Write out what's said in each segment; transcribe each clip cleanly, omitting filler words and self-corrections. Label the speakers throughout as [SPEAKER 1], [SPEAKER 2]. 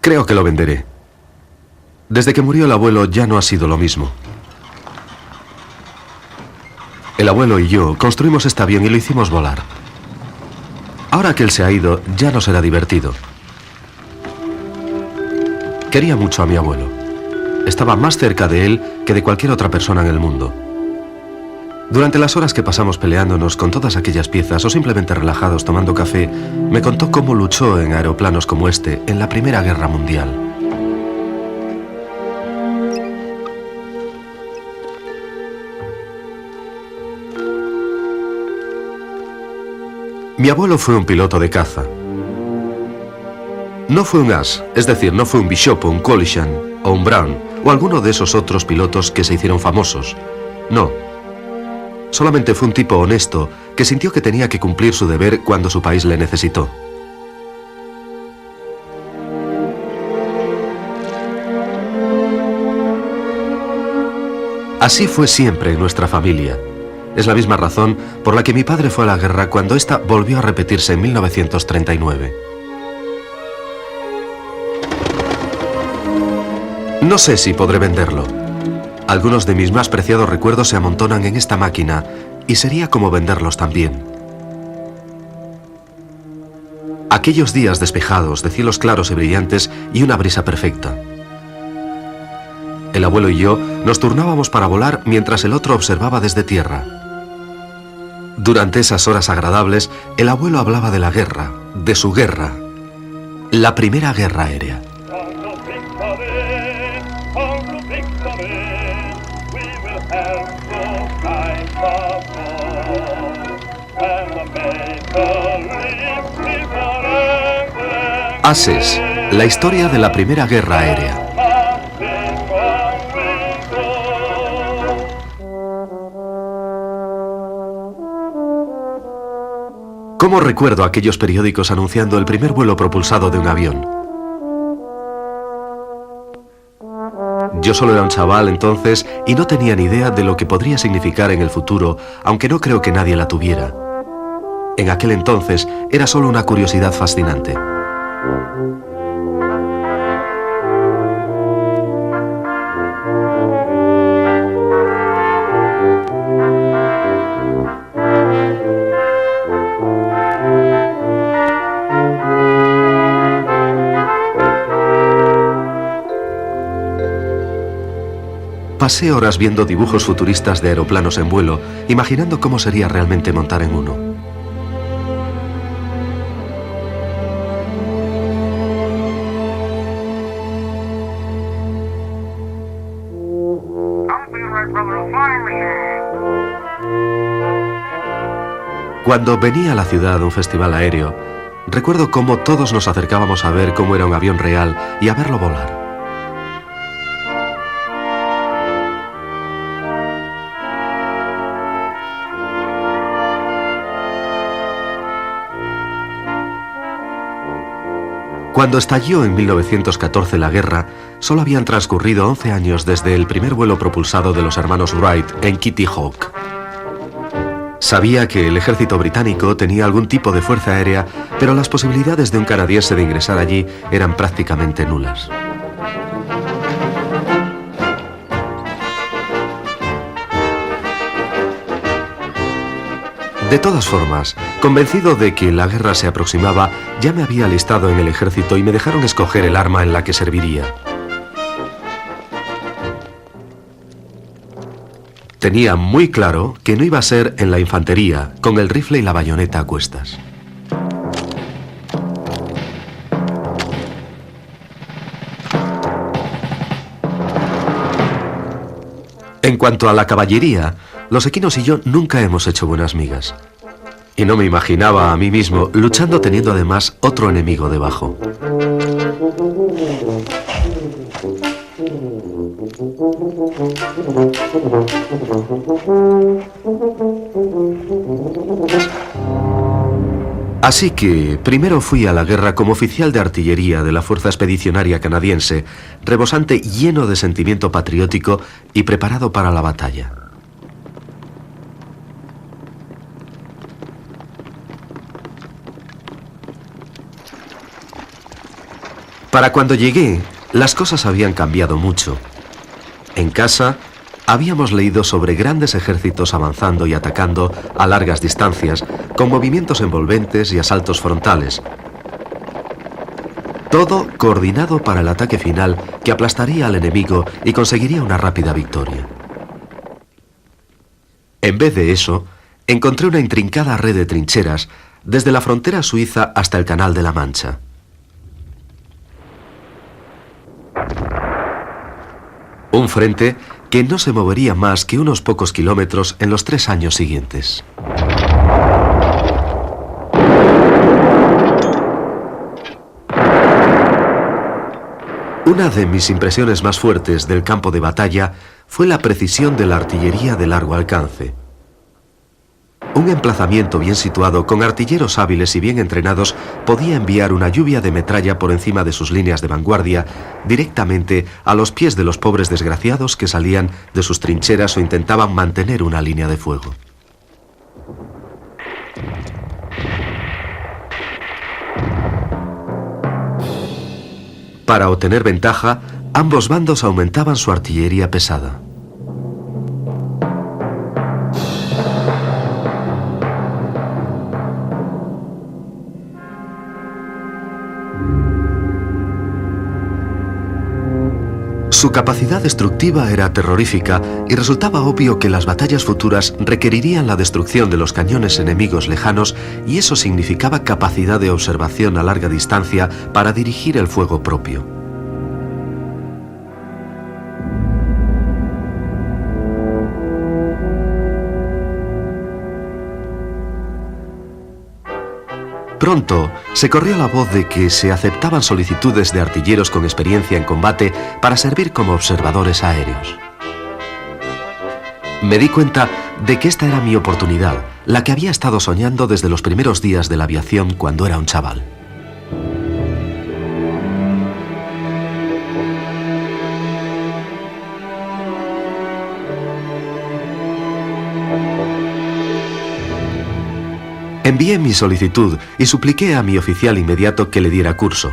[SPEAKER 1] Creo que lo venderé. Desde que murió el abuelo ya no ha sido lo mismo. El abuelo y yo construimos este avión y lo hicimos volar. Ahora que él se ha ido, ya no será divertido. Quería mucho a mi abuelo. Estaba más cerca de él que de cualquier otra persona en el mundo. Durante las horas que pasamos peleándonos con todas aquellas piezas o simplemente relajados tomando café, me contó cómo luchó en aeroplanos como este en la Primera Guerra Mundial. Mi abuelo fue un piloto de caza. No fue un As, es decir, no fue un Bishop o un Collishan o un Brown o alguno de esos otros pilotos que se hicieron famosos. No. Solamente fue un tipo honesto que sintió que tenía que cumplir su deber cuando su país le necesitó. Así fue siempre en nuestra familia. Es la misma razón por la que mi padre fue a la guerra cuando ésta volvió a repetirse en 1939. No sé si podré venderlo. Algunos de mis más preciados recuerdos se amontonan en esta máquina y sería como venderlos también. Aquellos días despejados, de cielos claros y brillantes y una brisa perfecta. El abuelo y yo nos turnábamos para volar mientras el otro observaba desde tierra. Durante esas horas agradables, el abuelo hablaba de la guerra, de su guerra, la Primera Guerra Aérea. Ases, la historia de la Primera Guerra Aérea. ¿Cómo recuerdo aquellos periódicos anunciando el primer vuelo propulsado de un avión? Yo solo era un chaval entonces y no tenía ni idea de lo que podría significar en el futuro, aunque no creo que nadie la tuviera. En aquel entonces era solo una curiosidad fascinante. Pasé horas viendo dibujos futuristas de aeroplanos en vuelo, imaginando cómo sería realmente montar en uno. Cuando venía a la ciudad a un festival aéreo, recuerdo cómo todos nos acercábamos a ver cómo era un avión real y a verlo volar. Cuando estalló en 1914 la guerra, solo habían transcurrido 11 años desde el primer vuelo propulsado de los hermanos Wright en Kitty Hawk. Sabía que el ejército británico tenía algún tipo de fuerza aérea, pero las posibilidades de un canadiense de ingresar allí eran prácticamente nulas. De todas formas, convencido de que la guerra se aproximaba, ya me había alistado en el ejército y me dejaron escoger el arma en la que serviría. Tenía muy claro que no iba a ser en la infantería, con el rifle y la bayoneta a cuestas. En cuanto a la caballería, los equinos y yo nunca hemos hecho buenas migas. Y no me imaginaba a mí mismo luchando teniendo además otro enemigo debajo. Así que primero fui a la guerra como oficial de artillería de la Fuerza Expedicionaria Canadiense, rebosante, lleno de sentimiento patriótico y preparado para la batalla. Para cuando llegué, las cosas habían cambiado mucho. En casa, habíamos leído sobre grandes ejércitos avanzando y atacando a largas distancias, con movimientos envolventes y asaltos frontales. Todo coordinado para el ataque final que aplastaría al enemigo y conseguiría una rápida victoria. En vez de eso, encontré una intrincada red de trincheras desde la frontera suiza hasta el Canal de la Mancha. Un frente que no se movería más que unos pocos kilómetros en los 3 años siguientes. Una de mis impresiones más fuertes del campo de batalla fue la precisión de la artillería de largo alcance. Un emplazamiento bien situado, con artilleros hábiles y bien entrenados, podía enviar una lluvia de metralla por encima de sus líneas de vanguardia directamente a los pies de los pobres desgraciados que salían de sus trincheras o intentaban mantener una línea de fuego. Para obtener ventaja, ambos bandos aumentaban su artillería pesada. Su capacidad destructiva era terrorífica y resultaba obvio que las batallas futuras requerirían la destrucción de los cañones enemigos lejanos, y eso significaba capacidad de observación a larga distancia para dirigir el fuego propio. Pronto se corrió la voz de que se aceptaban solicitudes de artilleros con experiencia en combate para servir como observadores aéreos. Me di cuenta de que esta era mi oportunidad, la que había estado soñando desde los primeros días de la aviación cuando era un chaval. Envié mi solicitud y supliqué a mi oficial inmediato que le diera curso.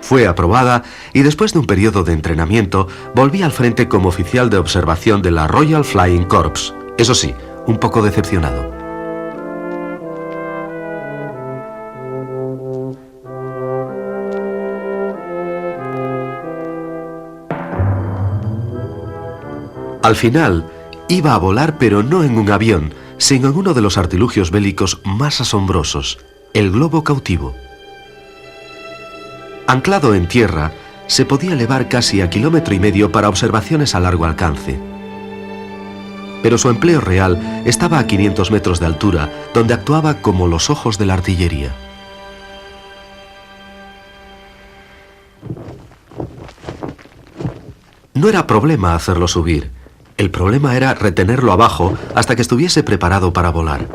[SPEAKER 1] Fue aprobada y después de un periodo de entrenamiento volví al frente como oficial de observación de la Royal Flying Corps. Eso sí, un poco decepcionado. Al final, iba a volar, pero no en un avión, sino en uno de los artilugios bélicos más asombrosos, el globo cautivo. Anclado en tierra, se podía elevar casi a 1,5 kilómetros para observaciones a largo alcance. Pero su empleo real estaba a 500 metros de altura, donde actuaba como los ojos de la artillería. No era problema hacerlo subir. El problema era retenerlo abajo hasta que estuviese preparado para volar.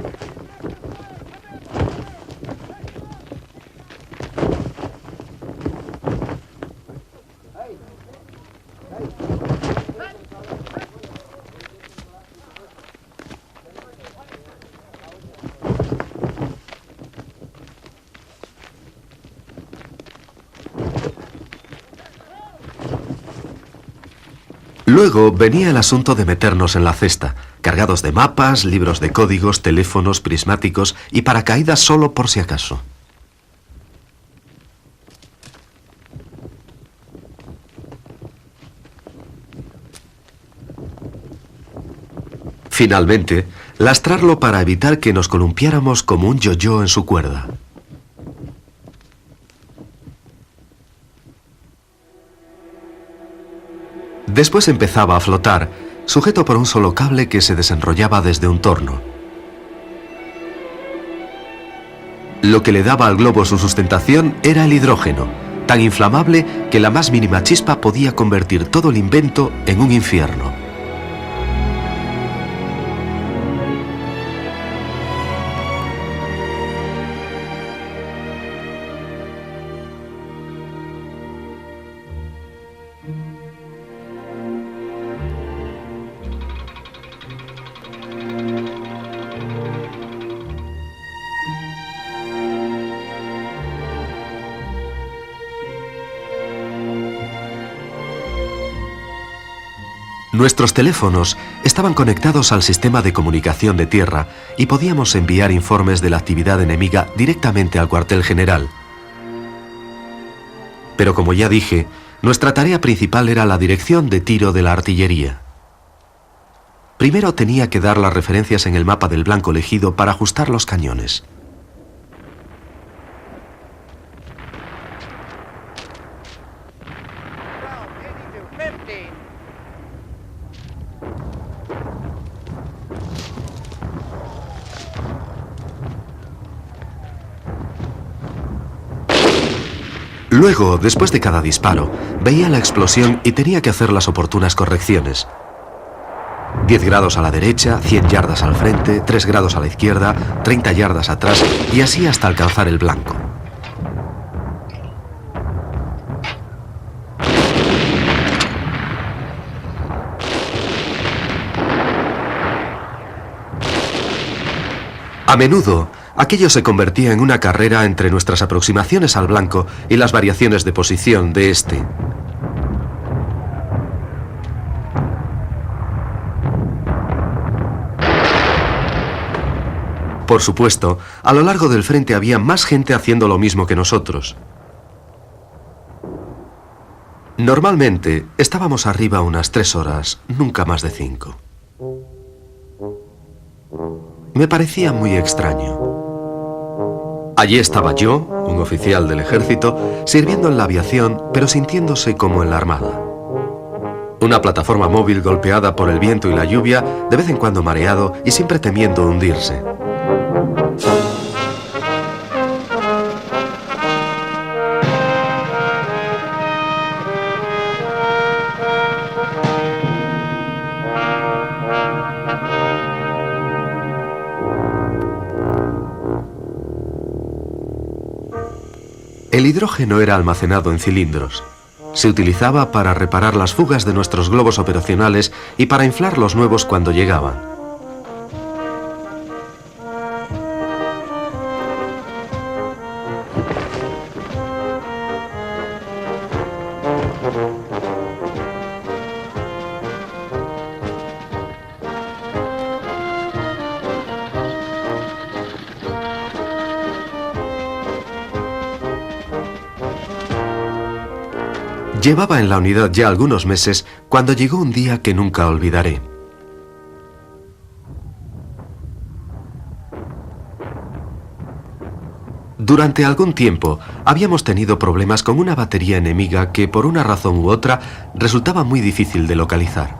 [SPEAKER 1] Luego venía el asunto de meternos en la cesta, cargados de mapas, libros de códigos, teléfonos, prismáticos y paracaídas solo por si acaso. Finalmente, lastrarlo para evitar que nos columpiáramos como un yo-yo en su cuerda. Después empezaba a flotar, sujeto por un solo cable que se desenrollaba desde un torno. Lo que le daba al globo su sustentación era el hidrógeno, tan inflamable que la más mínima chispa podía convertir todo el invento en un infierno. Nuestros teléfonos estaban conectados al sistema de comunicación de tierra y podíamos enviar informes de la actividad enemiga directamente al cuartel general. Pero como ya dije, nuestra tarea principal era la dirección de tiro de la artillería. Primero tenía que dar las referencias en el mapa del blanco elegido para ajustar los cañones. Luego, después de cada disparo, veía la explosión y tenía que hacer las oportunas correcciones. 10 grados a la derecha, 100 yardas al frente, 3 grados a la izquierda, 30 yardas atrás y así hasta alcanzar el blanco. A menudo, aquello se convertía en una carrera entre nuestras aproximaciones al blanco y las variaciones de posición de este. Por supuesto, a lo largo del frente había más gente haciendo lo mismo que nosotros. Normalmente, estábamos arriba unas 3 horas, nunca más de 5. Me parecía muy extraño. Allí estaba yo, un oficial del ejército, sirviendo en la aviación, pero sintiéndose como en la armada. Una plataforma móvil golpeada por el viento y la lluvia, de vez en cuando mareado y siempre temiendo hundirse. El hidrógeno era almacenado en cilindros. Se utilizaba para reparar las fugas de nuestros globos operacionales y para inflar los nuevos cuando llegaban. Llevaba en la unidad ya algunos meses cuando llegó un día que nunca olvidaré. Durante algún tiempo habíamos tenido problemas con una batería enemiga que por una razón u otra resultaba muy difícil de localizar.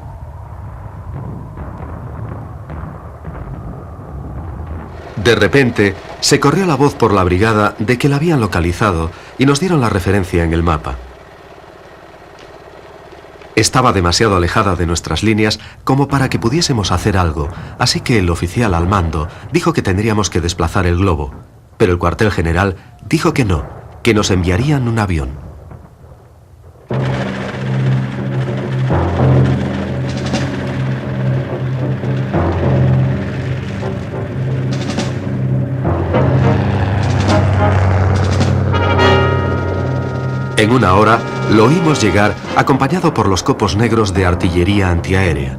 [SPEAKER 1] De repente se corrió la voz por la brigada de que la habían localizado y nos dieron la referencia en el mapa. Estaba demasiado alejada de nuestras líneas como para que pudiésemos hacer algo, así que el oficial al mando dijo que tendríamos que desplazar el globo, pero el cuartel general dijo que no, que nos enviarían un avión. En una hora lo oímos llegar acompañado por los copos negros de artillería antiaérea.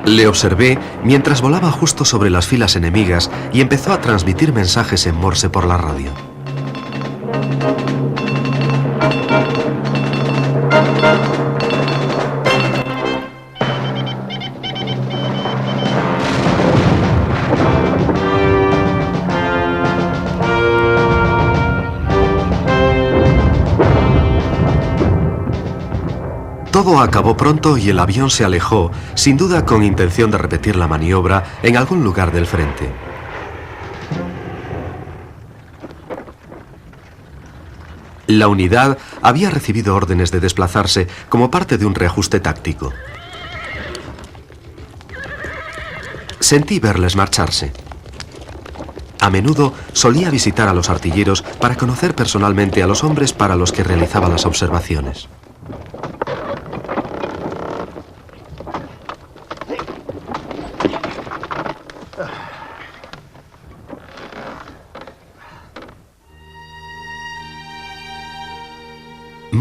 [SPEAKER 1] Le observé mientras volaba justo sobre las filas enemigas y empezó a transmitir mensajes en Morse por la radio. Todo acabó pronto y el avión se alejó, sin duda con intención de repetir la maniobra en algún lugar del frente. La unidad había recibido órdenes de desplazarse como parte de un reajuste táctico. Sentí verles marcharse. A menudo solía visitar a los artilleros para conocer personalmente a los hombres para los que realizaba las observaciones.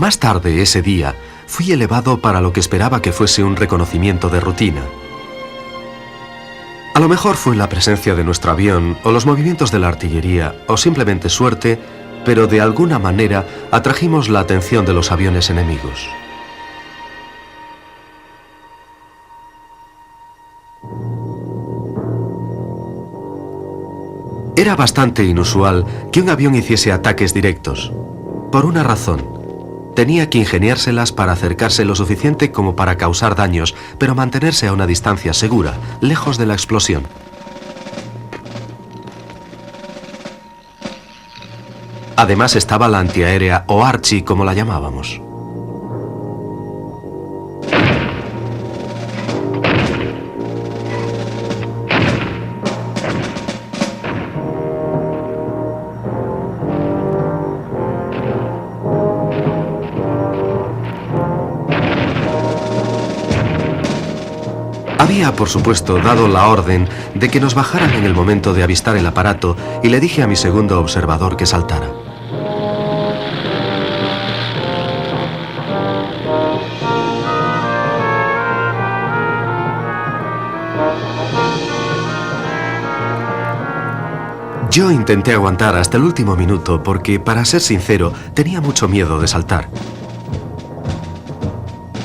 [SPEAKER 1] Más tarde ese día, fui elevado para lo que esperaba que fuese un reconocimiento de rutina. A lo mejor fue la presencia de nuestro avión, o los movimientos de la artillería, o simplemente suerte, pero de alguna manera atrajimos la atención de los aviones enemigos. Era bastante inusual que un avión hiciese ataques directos. Por una razón. Tenía que ingeniárselas para acercarse lo suficiente como para causar daños, pero mantenerse a una distancia segura, lejos de la explosión. Además estaba la antiaérea, o Archie, como la llamábamos. Había, por supuesto, dado la orden de que nos bajaran en el momento de avistar el aparato y le dije a mi segundo observador que saltara. Yo intenté aguantar hasta el último minuto porque, para ser sincero, tenía mucho miedo de saltar.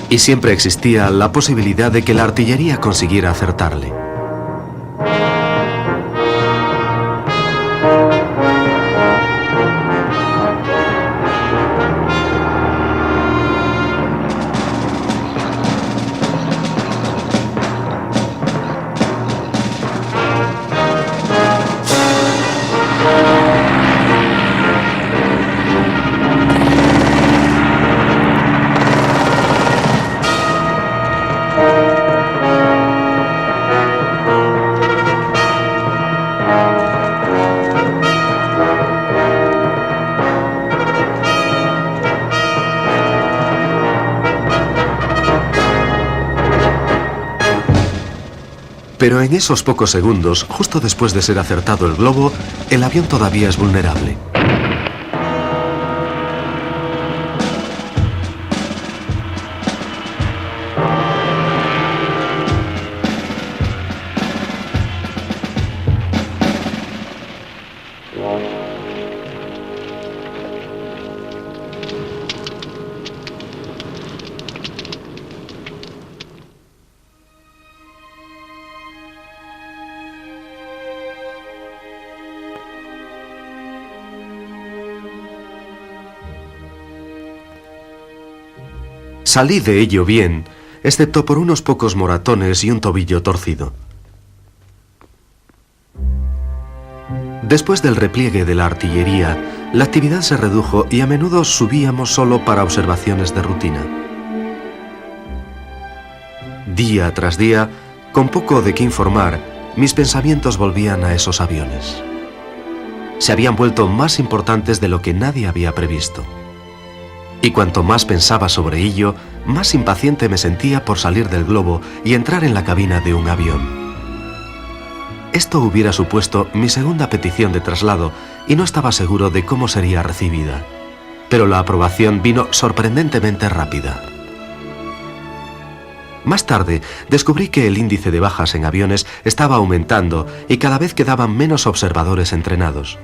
[SPEAKER 1] Y siempre existía la posibilidad de que la artillería consiguiera acertarle. Pero en esos pocos segundos, justo después de ser acertado el globo, el avión todavía es vulnerable. Salí de ello bien, excepto por unos pocos moratones y un tobillo torcido. Después del repliegue de la artillería, la actividad se redujo y a menudo subíamos solo para observaciones de rutina. Día tras día, con poco de qué informar, mis pensamientos volvían a esos aviones. Se habían vuelto más importantes de lo que nadie había previsto. Y cuanto más pensaba sobre ello, más impaciente me sentía por salir del globo y entrar en la cabina de un avión. Esto hubiera supuesto mi segunda petición de traslado y no estaba seguro de cómo sería recibida. Pero la aprobación vino sorprendentemente rápida. Más tarde, descubrí que el índice de bajas en aviones estaba aumentando y cada vez quedaban menos observadores entrenados.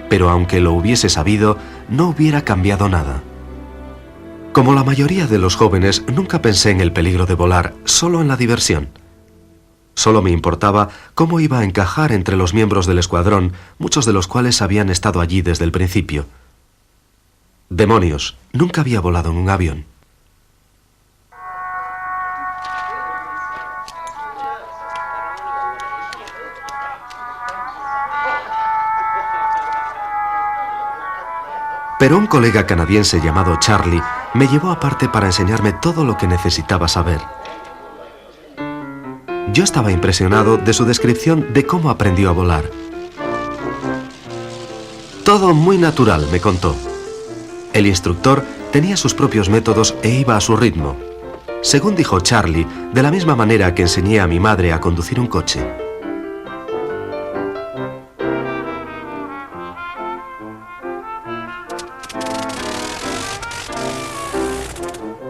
[SPEAKER 1] Pero aunque lo hubiese sabido, no hubiera cambiado nada. Como la mayoría de los jóvenes, nunca pensé en el peligro de volar, solo en la diversión. Solo me importaba cómo iba a encajar entre los miembros del escuadrón, muchos de los cuales habían estado allí desde el principio. Demonios, nunca había volado en un avión. Pero un colega canadiense llamado Charlie me llevó aparte para enseñarme todo lo que necesitaba saber. Yo estaba impresionado de su descripción de cómo aprendió a volar. Todo muy natural, me contó. El instructor tenía sus propios métodos e iba a su ritmo. Según dijo Charlie, de la misma manera que enseñé a mi madre a conducir un coche.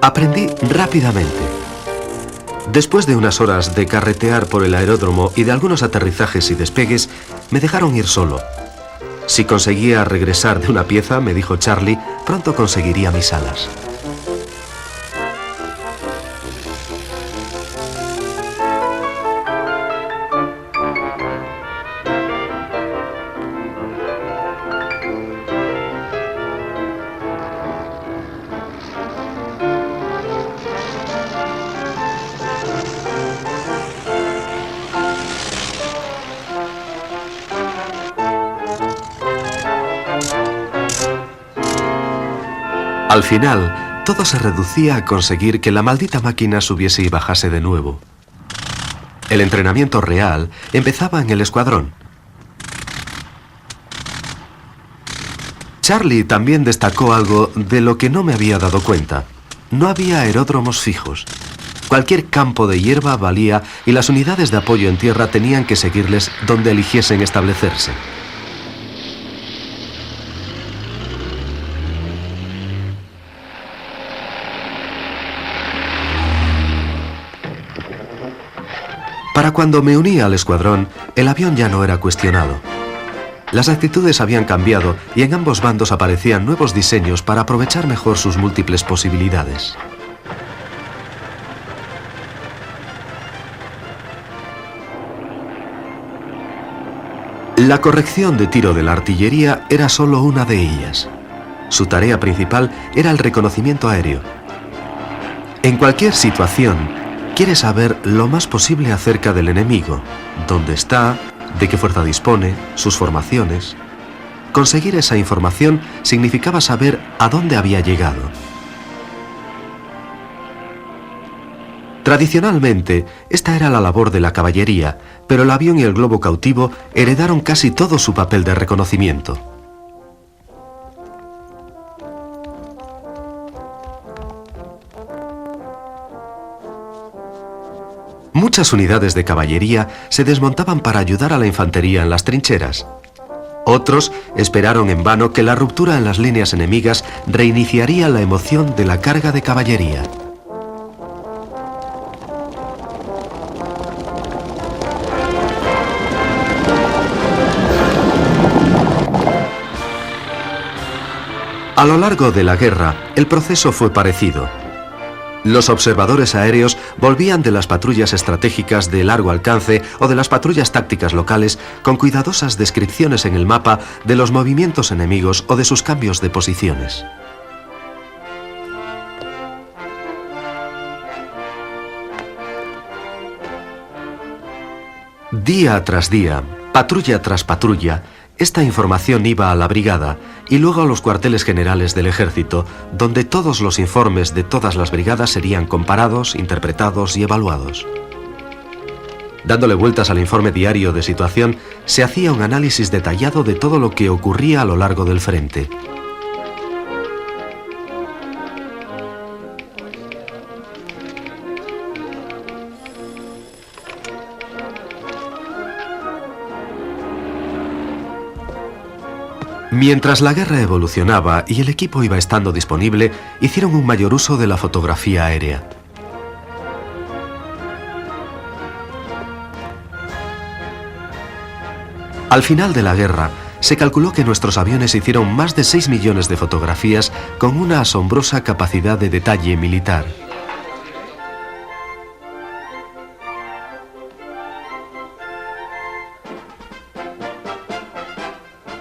[SPEAKER 1] Aprendí rápidamente. Después de unas horas de carretear por el aeródromo y de algunos aterrizajes y despegues, me dejaron ir solo. Si conseguía regresar de una pieza, me dijo Charlie, pronto conseguiría mis alas. Al final, todo se reducía a conseguir que la maldita máquina subiese y bajase de nuevo. El entrenamiento real empezaba en el escuadrón. Charlie también destacó algo de lo que no me había dado cuenta. No había aeródromos fijos. Cualquier campo de hierba valía y las unidades de apoyo en tierra tenían que seguirles donde eligiesen establecerse. Para cuando me uní al escuadrón, el avión ya no era cuestionado. Las actitudes habían cambiado y en ambos bandos aparecían nuevos diseños para aprovechar mejor sus múltiples posibilidades. La corrección de tiro de la artillería era solo una de ellas. Su tarea principal era el reconocimiento aéreo. En cualquier situación, quiere saber lo más posible acerca del enemigo, dónde está, de qué fuerza dispone, sus formaciones. Conseguir esa información significaba saber a dónde había llegado. Tradicionalmente, esta era la labor de la caballería, pero el avión y el globo cautivo heredaron casi todo su papel de reconocimiento. Muchas unidades de caballería se desmontaban para ayudar a la infantería en las trincheras. Otros esperaron en vano que la ruptura en las líneas enemigas reiniciaría la emoción de la carga de caballería. A lo largo de la guerra, el proceso fue parecido. Los observadores aéreos volvían de las patrullas estratégicas de largo alcance o de las patrullas tácticas locales con cuidadosas descripciones en el mapa de los movimientos enemigos o de sus cambios de posiciones. Día tras día, patrulla tras patrulla, esta información iba a la brigada y luego a los cuarteles generales del ejército, donde todos los informes de todas las brigadas serían comparados, interpretados y evaluados. Dándole vueltas al informe diario de situación, se hacía un análisis detallado de todo lo que ocurría a lo largo del frente. Mientras la guerra evolucionaba y el equipo iba estando disponible, hicieron un mayor uso de la fotografía aérea. Al final de la guerra, se calculó que nuestros aviones hicieron más de 6 millones de fotografías con una asombrosa capacidad de detalle militar.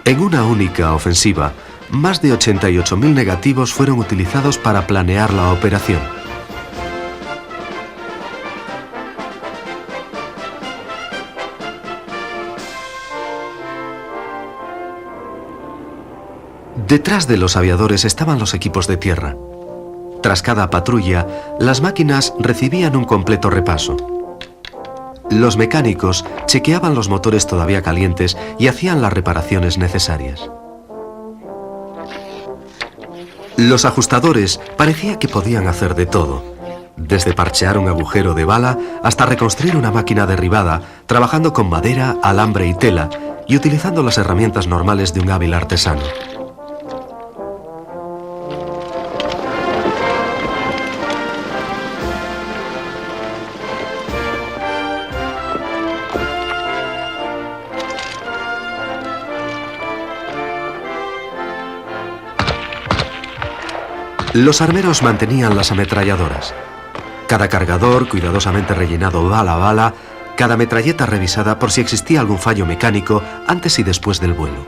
[SPEAKER 1] En una única ofensiva, más de 88.000 negativos fueron utilizados para planear la operación. Detrás de los aviadores estaban los equipos de tierra. Tras cada patrulla, las máquinas recibían un completo repaso. Los mecánicos chequeaban los motores todavía calientes y hacían las reparaciones necesarias. Los ajustadores parecía que podían hacer de todo, desde parchear un agujero de bala hasta reconstruir una máquina derribada, trabajando con madera, alambre y tela y utilizando las herramientas normales de un hábil artesano. Los armeros mantenían las ametralladoras. Cada cargador cuidadosamente rellenado bala a bala, cada metralleta revisada por si existía algún fallo mecánico antes y después del vuelo.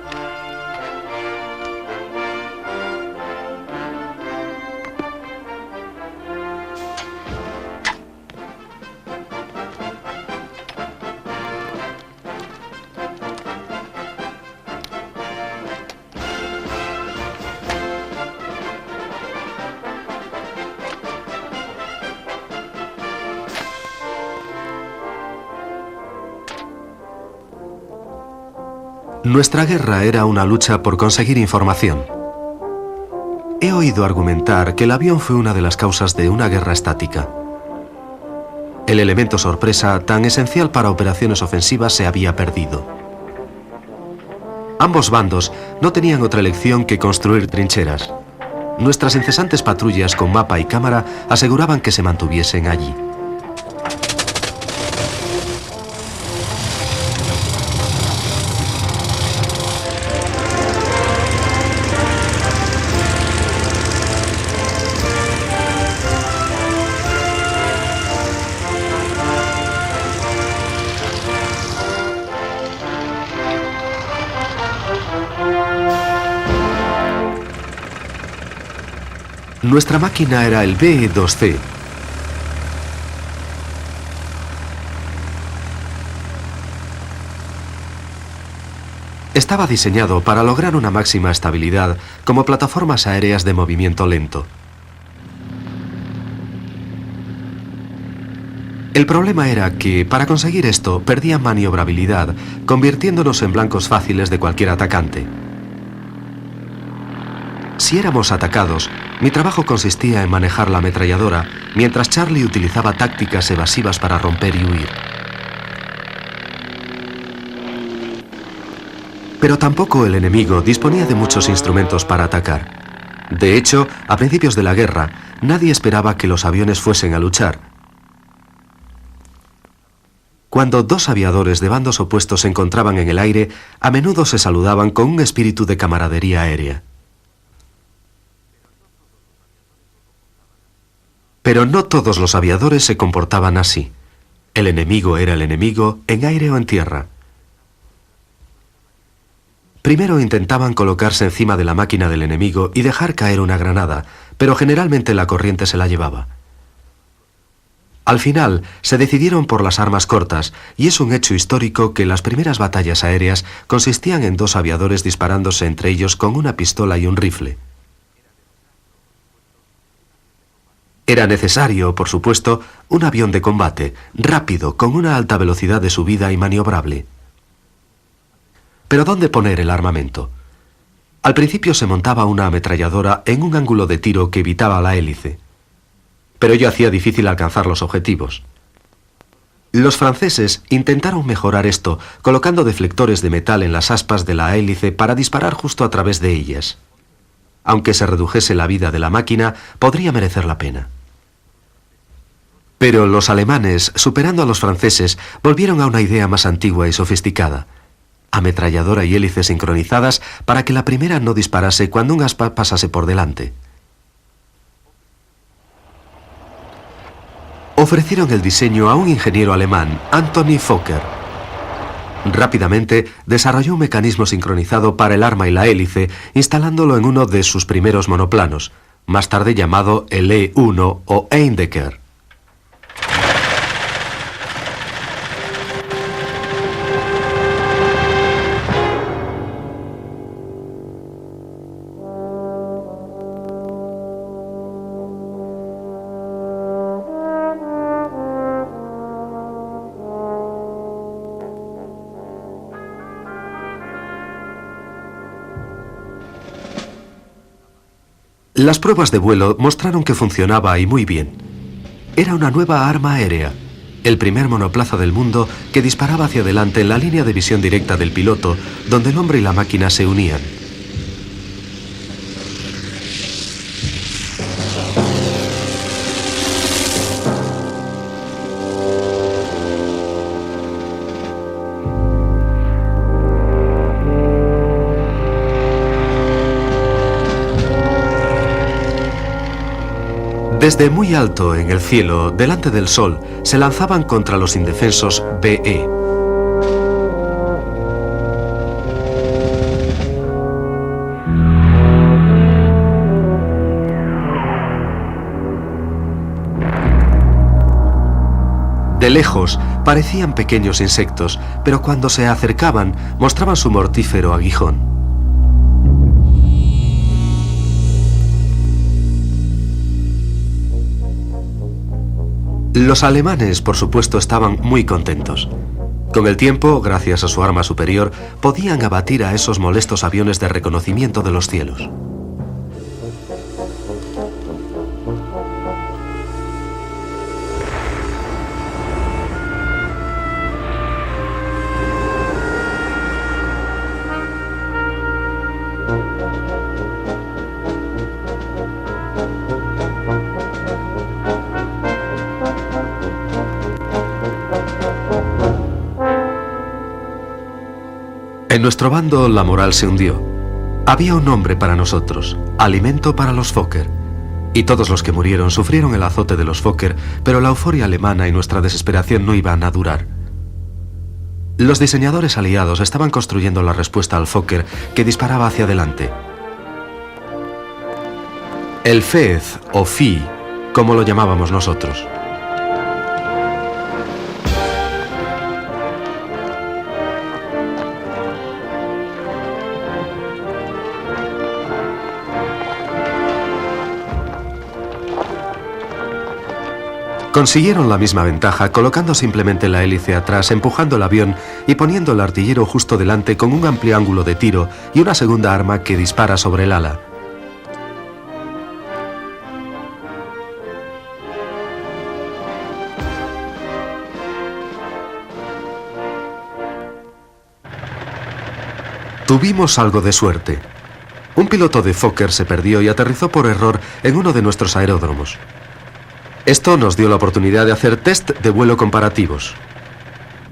[SPEAKER 1] Nuestra guerra era una lucha por conseguir información. He oído argumentar que el avión fue una de las causas de una guerra estática. El elemento sorpresa, tan esencial para operaciones ofensivas, se había perdido. Ambos bandos no tenían otra elección que construir trincheras. Nuestras incesantes patrullas con mapa y cámara aseguraban que se mantuviesen allí. Nuestra máquina era el BE-2C. Estaba diseñado para lograr una máxima estabilidad como plataformas aéreas de movimiento lento. El problema era que, para conseguir esto, perdían maniobrabilidad, convirtiéndonos en blancos fáciles de cualquier atacante. Si éramos atacados, mi trabajo consistía en manejar la ametralladora, mientras Charlie utilizaba tácticas evasivas para romper y huir. Pero tampoco el enemigo disponía de muchos instrumentos para atacar. De hecho, a principios de la guerra, nadie esperaba que los aviones fuesen a luchar. Cuando dos aviadores de bandos opuestos se encontraban en el aire, a menudo se saludaban con un espíritu de camaradería aérea. Pero no todos los aviadores se comportaban así. El enemigo era el enemigo, en aire o en tierra. Primero intentaban colocarse encima de la máquina del enemigo y dejar caer una granada, pero generalmente la corriente se la llevaba. Al final, se decidieron por las armas cortas, y es un hecho histórico que las primeras batallas aéreas consistían en dos aviadores disparándose entre ellos con una pistola y un rifle. Era necesario, por supuesto, un avión de combate, rápido, con una alta velocidad de subida y maniobrable. Pero ¿dónde poner el armamento? Al principio se montaba una ametralladora en un ángulo de tiro que evitaba la hélice. Pero ello hacía difícil alcanzar los objetivos. Los franceses intentaron mejorar esto, colocando deflectores de metal en las aspas de la hélice para disparar justo a través de ellas. Aunque se redujese la vida de la máquina, podría merecer la pena. Pero los alemanes, superando a los franceses, volvieron a una idea más antigua y sofisticada. Ametralladora y hélice sincronizadas para que la primera no disparase cuando un aspa pasase por delante. Ofrecieron el diseño a un ingeniero alemán, Anthony Fokker. Rápidamente desarrolló un mecanismo sincronizado para el arma y la hélice, instalándolo en uno de sus primeros monoplanos, más tarde llamado el E-1 o Eindecker. Las pruebas de vuelo mostraron que funcionaba y muy bien. Era una nueva arma aérea, el primer monoplaza del mundo que disparaba hacia adelante en la línea de visión directa del piloto, donde el hombre y la máquina se unían. Desde muy alto en el cielo, delante del sol, se lanzaban contra los indefensos BE. De lejos parecían pequeños insectos, pero cuando se acercaban mostraban su mortífero aguijón. Los alemanes, por supuesto, estaban muy contentos. Con el tiempo, gracias a su arma superior, podían abatir a esos molestos aviones de reconocimiento de los cielos. En nuestro bando la moral se hundió. Había un nombre para nosotros, alimento para los Fokker. Y todos los que murieron sufrieron el azote de los Fokker, pero la euforia alemana y nuestra desesperación no iban a durar. Los diseñadores aliados estaban construyendo la respuesta al Fokker que disparaba hacia adelante. El Fez, o Fi, como lo llamábamos nosotros. Consiguieron la misma ventaja colocando simplemente la hélice atrás, empujando el avión y poniendo el artillero justo delante con un amplio ángulo de tiro y una segunda arma que dispara sobre el ala. Tuvimos algo de suerte. Un piloto de Fokker se perdió y aterrizó por error en uno de nuestros aeródromos. Esto nos dio la oportunidad de hacer test de vuelo comparativos.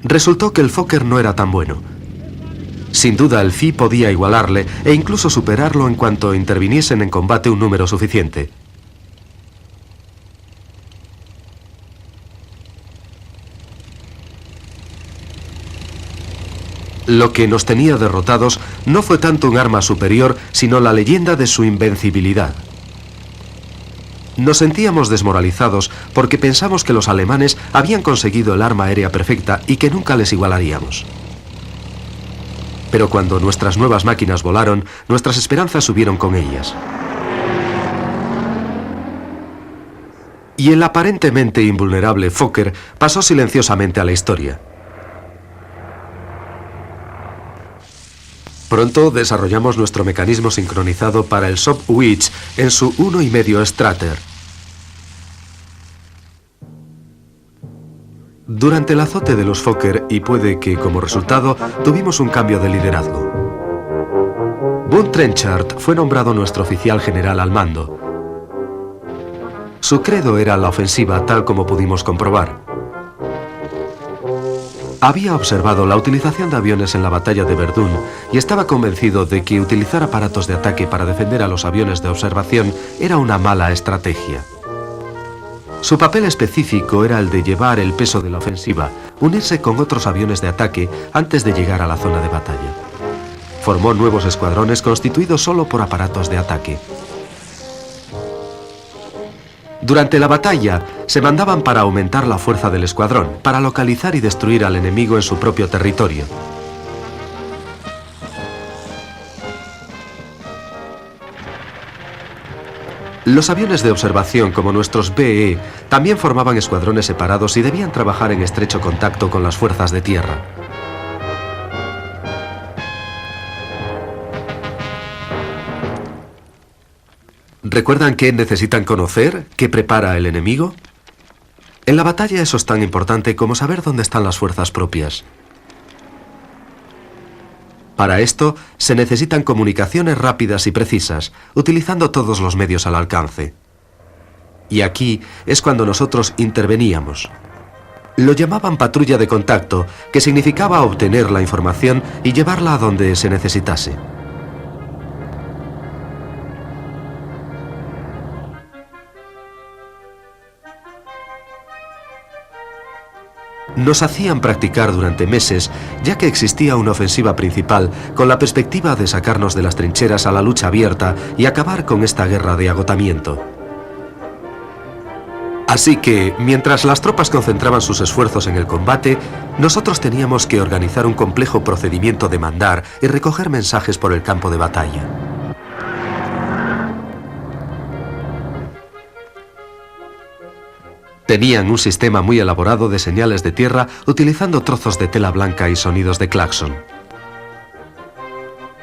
[SPEAKER 1] Resultó que el Fokker no era tan bueno. Sin duda el Fi podía igualarle e incluso superarlo en cuanto interviniesen en combate un número suficiente. Lo que nos tenía derrotados no fue tanto un arma superior, sino la leyenda de su invencibilidad. Nos sentíamos desmoralizados porque pensamos que los alemanes habían conseguido el arma aérea perfecta y que nunca les igualaríamos. Pero cuando nuestras nuevas máquinas volaron, nuestras esperanzas subieron con ellas. Y el aparentemente invulnerable Fokker pasó silenciosamente a la historia. Pronto desarrollamos nuestro mecanismo sincronizado para el Sopwith en su 1,5 Strater. Durante el azote de los Fokker, y puede que como resultado, tuvimos un cambio de liderazgo. Von Trenchard fue nombrado nuestro oficial general al mando. Su credo era la ofensiva, tal como pudimos comprobar. Había observado la utilización de aviones en la batalla de Verdún y estaba convencido de que utilizar aparatos de ataque para defender a los aviones de observación era una mala estrategia. Su papel específico era el de llevar el peso de la ofensiva, unirse con otros aviones de ataque antes de llegar a la zona de batalla. Formó nuevos escuadrones constituidos solo por aparatos de ataque. Durante la batalla, se mandaban para aumentar la fuerza del escuadrón, para localizar y destruir al enemigo en su propio territorio. Los aviones de observación, como nuestros BE, también formaban escuadrones separados y debían trabajar en estrecho contacto con las fuerzas de tierra. ¿Recuerdan qué necesitan conocer? ¿Qué prepara el enemigo? En la batalla eso es tan importante como saber dónde están las fuerzas propias. Para esto se necesitan comunicaciones rápidas y precisas, utilizando todos los medios al alcance. Y aquí es cuando nosotros interveníamos. Lo llamaban patrulla de contacto, que significaba obtener la información y llevarla a donde se necesitase. Nos hacían practicar durante meses, ya que existía una ofensiva principal con la perspectiva de sacarnos de las trincheras a la lucha abierta y acabar con esta guerra de agotamiento. Así que, mientras las tropas concentraban sus esfuerzos en el combate, nosotros teníamos que organizar un complejo procedimiento de mandar y recoger mensajes por el campo de batalla. Tenían un sistema muy elaborado de señales de tierra utilizando trozos de tela blanca y sonidos de claxon.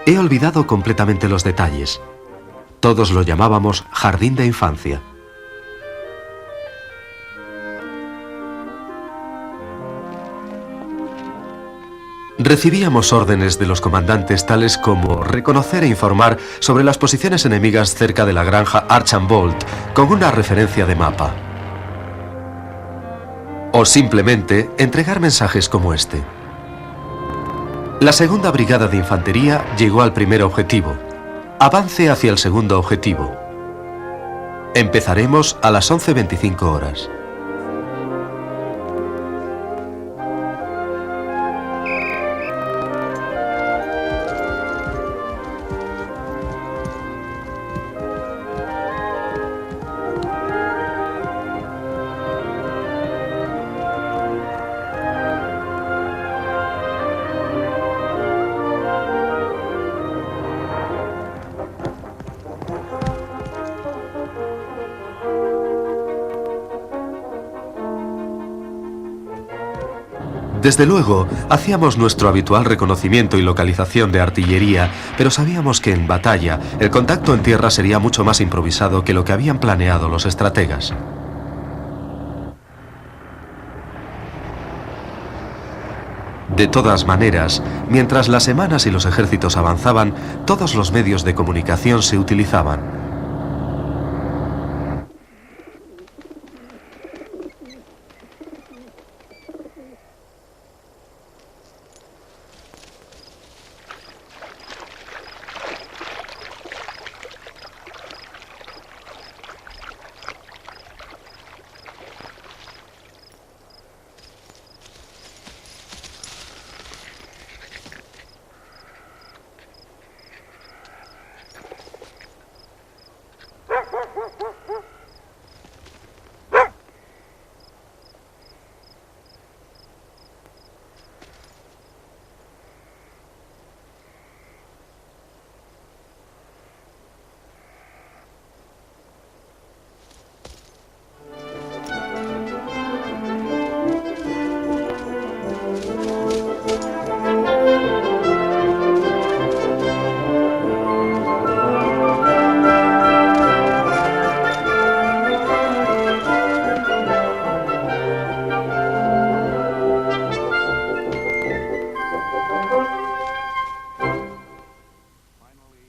[SPEAKER 1] He olvidado completamente los detalles. Todos lo llamábamos jardín de infancia. Recibíamos órdenes de los comandantes tales como reconocer e informar sobre las posiciones enemigas cerca de la granja Archambault con una referencia de mapa. O simplemente entregar mensajes como este. La segunda brigada de infantería llegó al primer objetivo. Avance hacia el segundo objetivo. Empezaremos a las 11:25 horas. Desde luego, hacíamos nuestro habitual reconocimiento y localización de artillería, pero sabíamos que en batalla el contacto en tierra sería mucho más improvisado que lo que habían planeado los estrategas. De todas maneras, mientras las semanas y los ejércitos avanzaban, todos los medios de comunicación se utilizaban.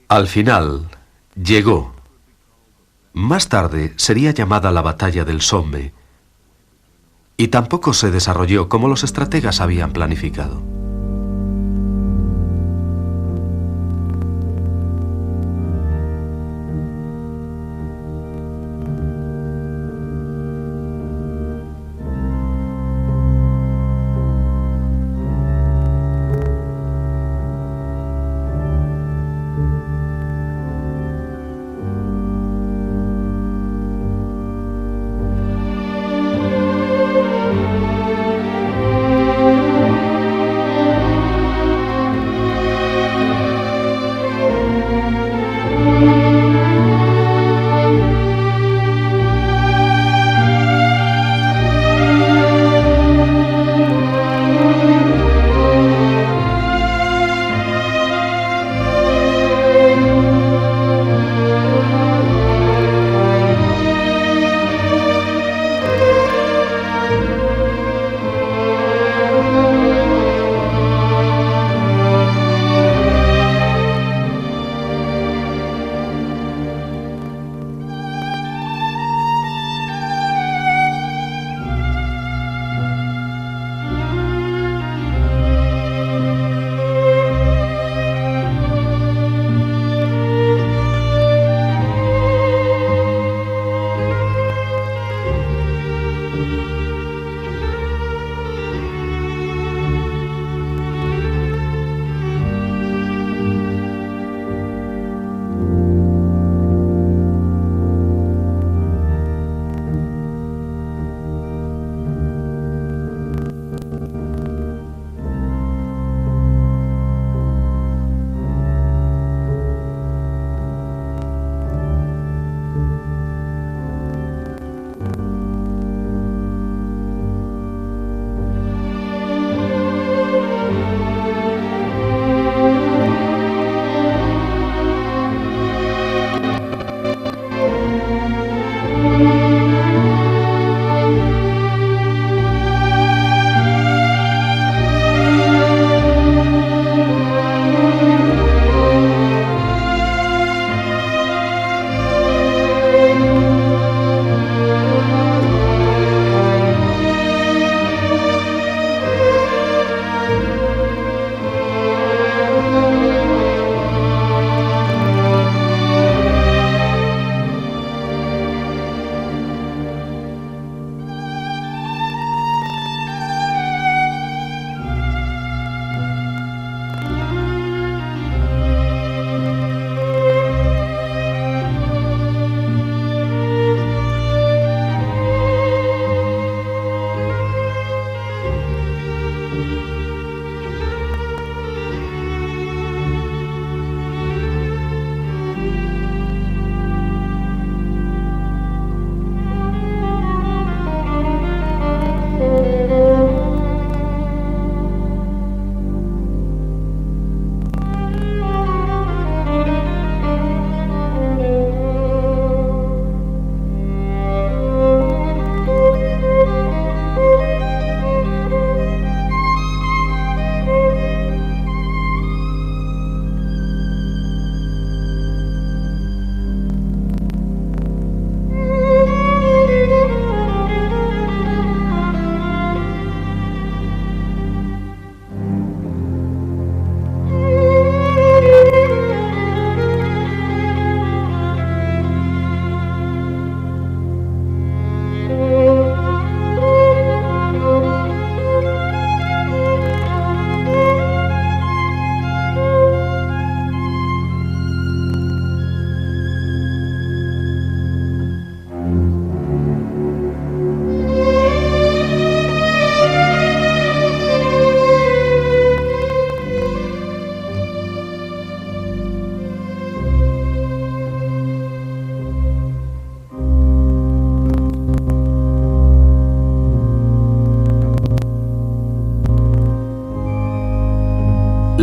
[SPEAKER 1] Al final, llegó. Más tarde sería llamada la Batalla del Somme, y tampoco se desarrolló como los estrategas habían planificado.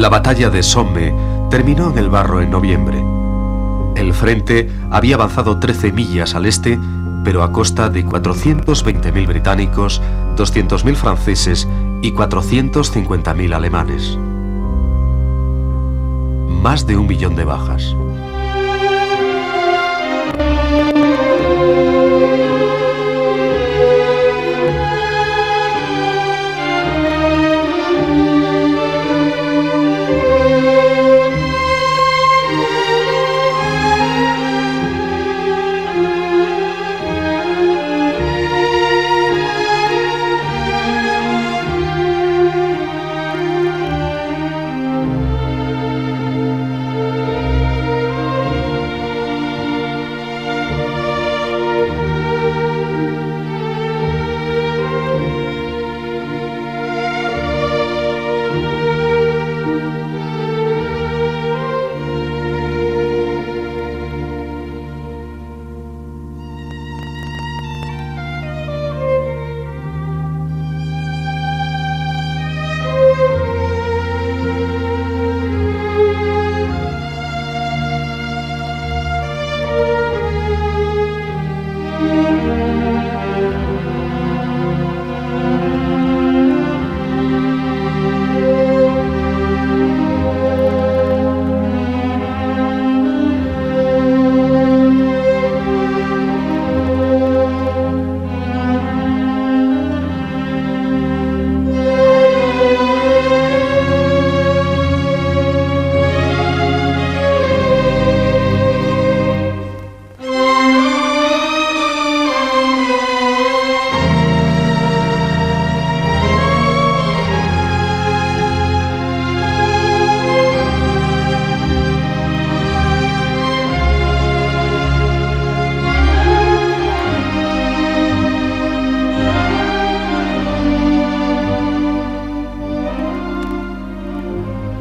[SPEAKER 1] La batalla de Somme terminó en el Barro en noviembre. El frente había avanzado 13 millas al este, pero a costa de 420.000 británicos, 200.000 franceses y 450.000 alemanes. Más de 1 millón de bajas.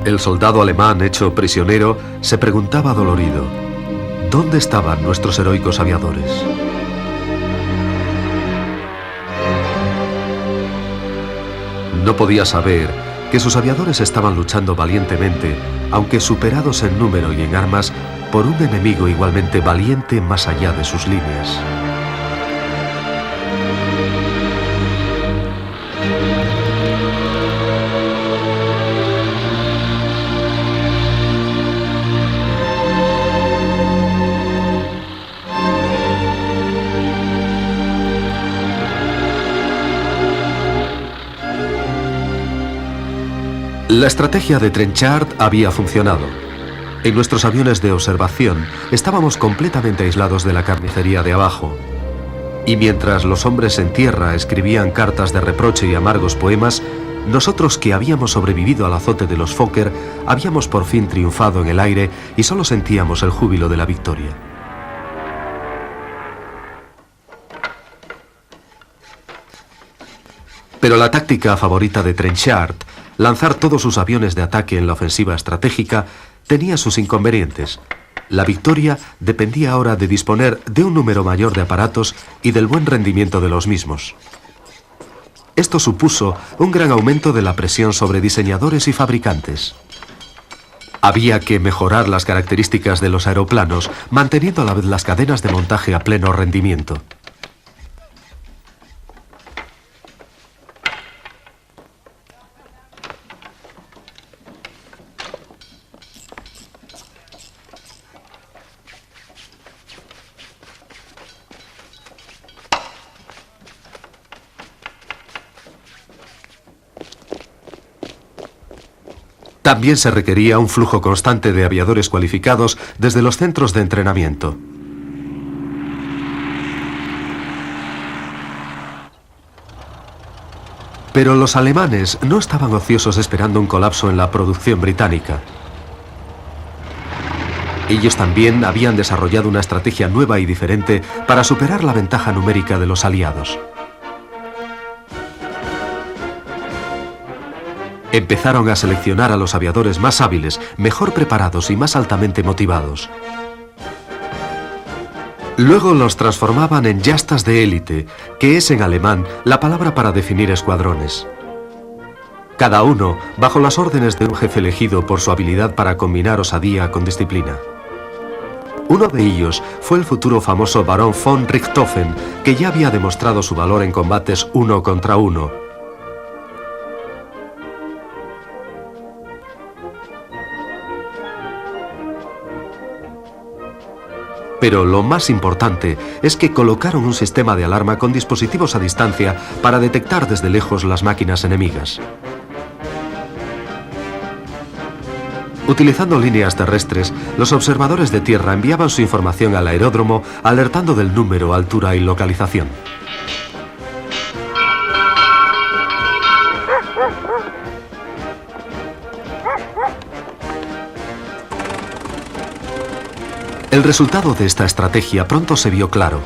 [SPEAKER 1] El soldado alemán hecho prisionero se preguntaba dolorido: ¿dónde estaban nuestros heroicos aviadores? No podía saber que sus aviadores estaban luchando valientemente, aunque superados en número y en armas, por un enemigo igualmente valiente más allá de sus líneas. La estrategia de Trenchard había funcionado. En nuestros aviones de observación estábamos completamente aislados de la carnicería de abajo. Y mientras los hombres en tierra escribían cartas de reproche y amargos poemas, nosotros que habíamos sobrevivido al azote de los Fokker habíamos por fin triunfado en el aire y solo sentíamos el júbilo de la victoria. Pero la táctica favorita de Trenchard, lanzar todos sus aviones de ataque en la ofensiva estratégica, tenía sus inconvenientes. La victoria dependía ahora de disponer de un número mayor de aparatos y del buen rendimiento de los mismos. Esto supuso un gran aumento de la presión sobre diseñadores y fabricantes. Había que mejorar las características de los aeroplanos, manteniendo a la vez las cadenas de montaje a pleno rendimiento. También se requería un flujo constante de aviadores cualificados desde los centros de entrenamiento. Pero los alemanes no estaban ociosos esperando un colapso en la producción británica. Ellos también habían desarrollado una estrategia nueva y diferente para superar la ventaja numérica de los aliados. Empezaron a seleccionar a los aviadores más hábiles, mejor preparados y más altamente motivados. Luego los transformaban en yastas de élite, que es en alemán la palabra para definir escuadrones. cada uno bajo las órdenes de un jefe elegido por su habilidad para combinar osadía con disciplina. Uno de ellos fue el futuro famoso barón von Richthofen, que ya había demostrado su valor en combates 1 contra 1. Pero lo más importante es que colocaron un sistema de alarma con dispositivos a distancia para detectar desde lejos las máquinas enemigas. Utilizando líneas terrestres, los observadores de tierra enviaban su información al aeródromo alertando del número, altura y localización. El resultado de esta estrategia pronto se vio claro.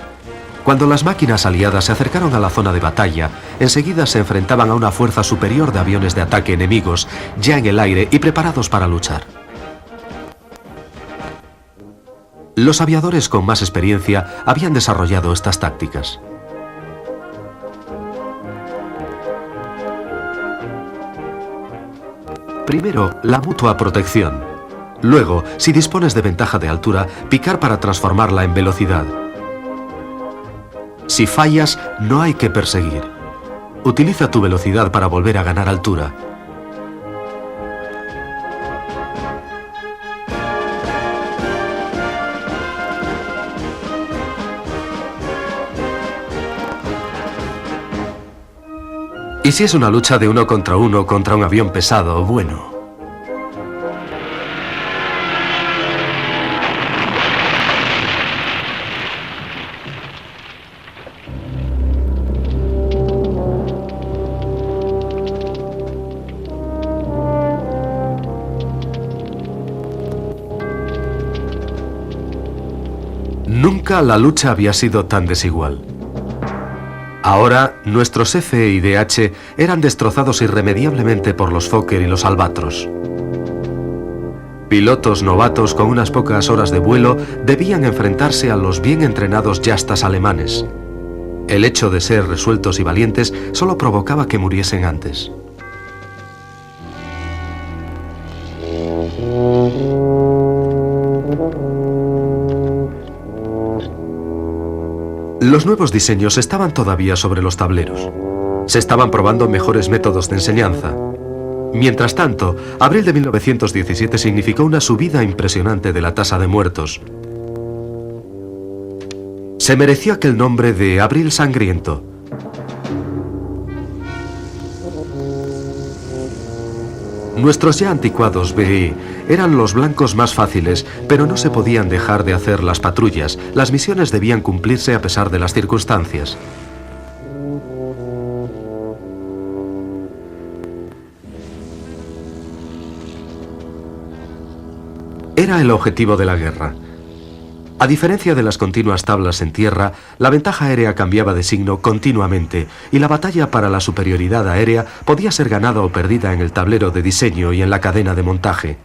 [SPEAKER 1] Cuando las máquinas aliadas se acercaron a la zona de batalla, enseguida se enfrentaban a una fuerza superior de aviones de ataque enemigos, ya en el aire y preparados para luchar. Los aviadores con más experiencia habían desarrollado estas tácticas. Primero, la mutua protección. Luego, si dispones de ventaja de altura, picar para transformarla en velocidad. Si fallas, no hay que perseguir. Utiliza tu velocidad para volver a ganar altura. Y si es una lucha de 1 contra 1 contra un avión pesado, bueno. Nunca la lucha había sido tan desigual. Ahora, nuestros F y DH eran destrozados irremediablemente por los Fokker y los Albatros. Pilotos novatos con unas pocas horas de vuelo debían enfrentarse a los bien entrenados yastas alemanes. El hecho de ser resueltos y valientes solo provocaba que muriesen antes. Los nuevos diseños estaban todavía sobre los tableros. Se estaban probando mejores métodos de enseñanza. Mientras tanto, abril de 1917 significó una subida impresionante de la tasa de muertos. Se mereció aquel nombre de Abril Sangriento. Nuestros ya anticuados BE eran los blancos más fáciles, pero no se podían dejar de hacer las patrullas. Las misiones debían cumplirse a pesar de las circunstancias. Era el objetivo de la guerra. A diferencia de las continuas tablas en tierra, la ventaja aérea cambiaba de signo continuamente y la batalla para la superioridad aérea podía ser ganada o perdida en el tablero de diseño y en la cadena de montaje.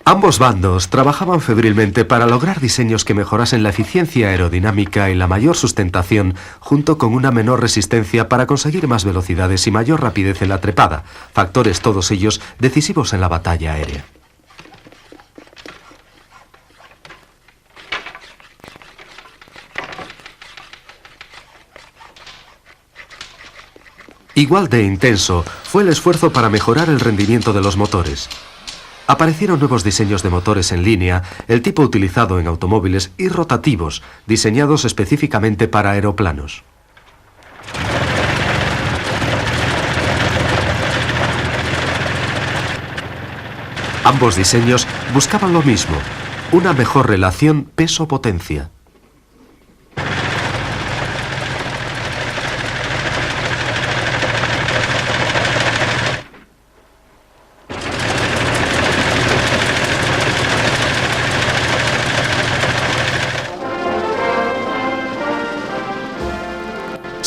[SPEAKER 1] Ambos bandos trabajaban febrilmente para lograr diseños que mejorasen la eficiencia aerodinámica y la mayor sustentación, junto con una menor resistencia para conseguir más velocidades y mayor rapidez en la trepada, factores todos ellos decisivos en la batalla aérea. Igual de intenso fue el esfuerzo para mejorar el rendimiento de los motores. Aparecieron nuevos diseños de motores en línea, el tipo utilizado en automóviles y rotativos, diseñados específicamente para aeroplanos. Ambos diseños buscaban lo mismo, una mejor relación peso-potencia.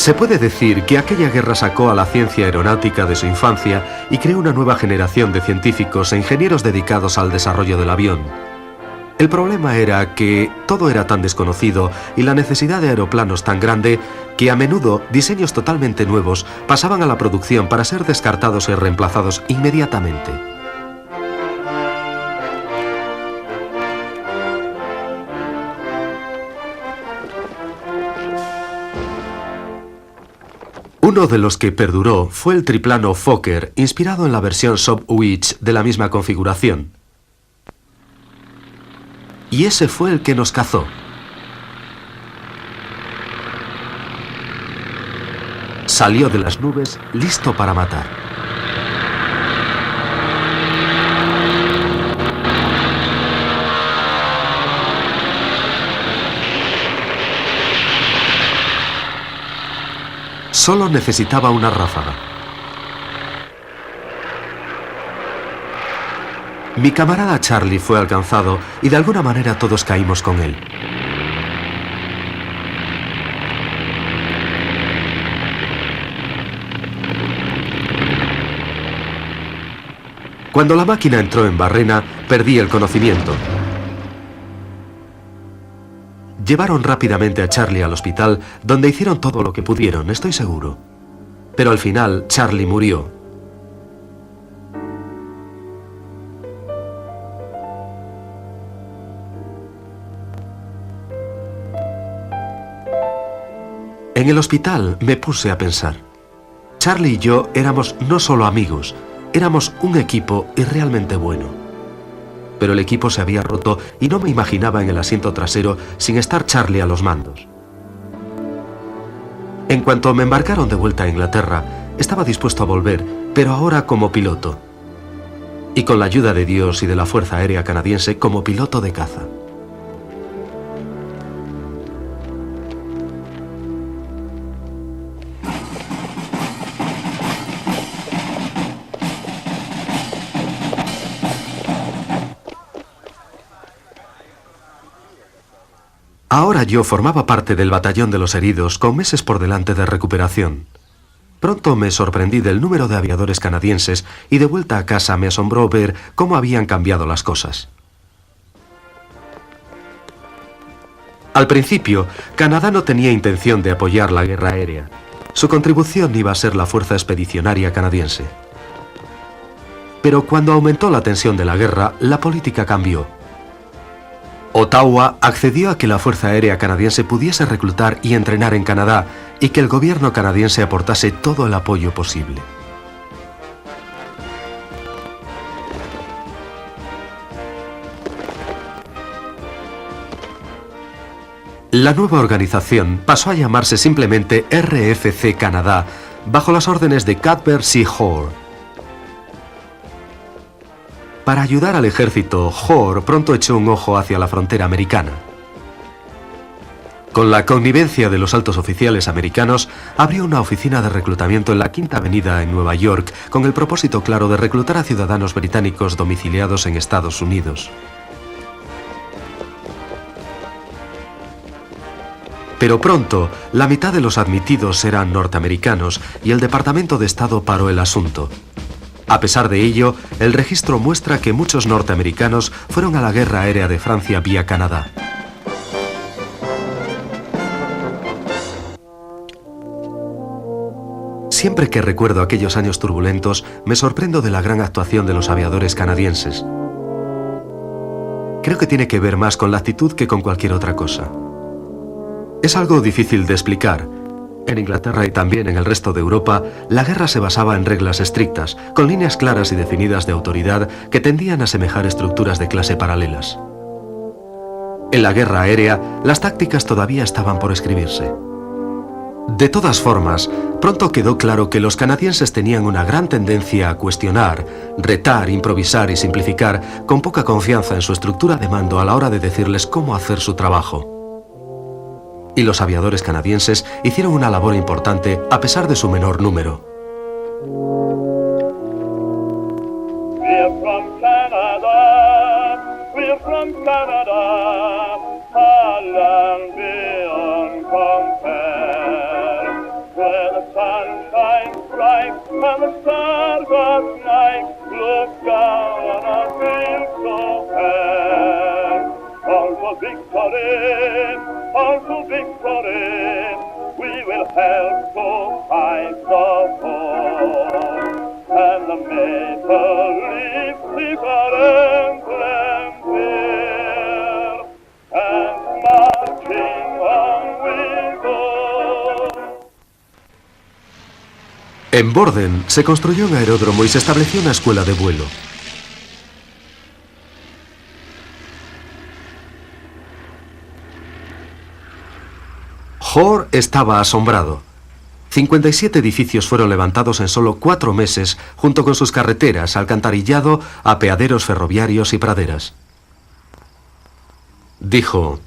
[SPEAKER 1] Se puede decir que aquella guerra sacó a la ciencia aeronáutica de su infancia y creó una nueva generación de científicos e ingenieros dedicados al desarrollo del avión. El problema era que todo era tan desconocido y la necesidad de aeroplanos tan grande que a menudo diseños totalmente nuevos pasaban a la producción para ser descartados y reemplazados inmediatamente. Uno de los que perduró fue el triplano Fokker, inspirado en la versión Sopwith de la misma configuración. Y ese fue el que nos cazó. Salió de las nubes listo para matar. Solo necesitaba una ráfaga. Mi camarada Charlie fue alcanzado y de alguna manera todos caímos con él. Cuando la máquina entró en Barrena, perdí el conocimiento. Llevaron rápidamente a Charlie al hospital, donde hicieron todo lo que pudieron, estoy seguro. Pero al final, Charlie murió. En el hospital me puse a pensar. Charlie y yo éramos no solo amigos, éramos un equipo y realmente bueno. Pero el equipo se había roto y no me imaginaba en el asiento trasero sin estar Charlie a los mandos. En cuanto me embarcaron de vuelta a Inglaterra, estaba dispuesto a volver, pero ahora como piloto. Y con la ayuda de Dios y de la Fuerza Aérea Canadiense como piloto de caza. Ahora yo formaba parte del batallón de los heridos con meses por delante de recuperación. Pronto me sorprendí del número de aviadores canadienses y de vuelta a casa me asombró ver cómo habían cambiado las cosas. Al principio, Canadá no tenía intención de apoyar la guerra aérea. Su contribución iba a ser la Fuerza Expedicionaria Canadiense. Pero cuando aumentó la tensión de la guerra, la política cambió. Ottawa accedió a que la Fuerza Aérea Canadiense pudiese reclutar y entrenar en Canadá y que el gobierno canadiense aportase todo el apoyo posible. La nueva organización pasó a llamarse simplemente RFC Canadá, bajo las órdenes de Cuthbert C. Hoare. Para ayudar al ejército, Hoare pronto echó un ojo hacia la frontera americana. Con la connivencia de los altos oficiales americanos, abrió una oficina de reclutamiento en la Quinta Avenida en Nueva York, con el propósito claro de reclutar a ciudadanos británicos domiciliados en Estados Unidos. Pero pronto, la mitad de los admitidos eran norteamericanos y el Departamento de Estado paró el asunto. A pesar de ello, el registro muestra que muchos norteamericanos fueron a la guerra aérea de Francia vía Canadá. Siempre que recuerdo aquellos años turbulentos, me sorprendo de la gran actuación de los aviadores canadienses. Creo que tiene que ver más con la actitud que con cualquier otra cosa. Es algo difícil de explicar. En Inglaterra y también en el resto de Europa, la guerra se basaba en reglas estrictas, con líneas claras y definidas de autoridad que tendían a asemejar estructuras de clase paralelas. En la guerra aérea, las tácticas todavía estaban por escribirse. De todas formas, pronto quedó claro que los canadienses tenían una gran tendencia a cuestionar, retar, improvisar y simplificar, con poca confianza en su estructura de mando a la hora de decirles cómo hacer su trabajo. Y los aviadores canadienses hicieron una labor importante a pesar de su menor número.
[SPEAKER 2] victory, all to victory, we will help to fight the foe. And the maple leaf is our emblem there, and marching on we go.
[SPEAKER 1] En Borden se construyó un aeródromo y se estableció una escuela de vuelo. Hoare estaba asombrado. 57 edificios fueron levantados en solo 4 meses, junto con sus carreteras, alcantarillado, apeaderos ferroviarios y praderas. Dijo: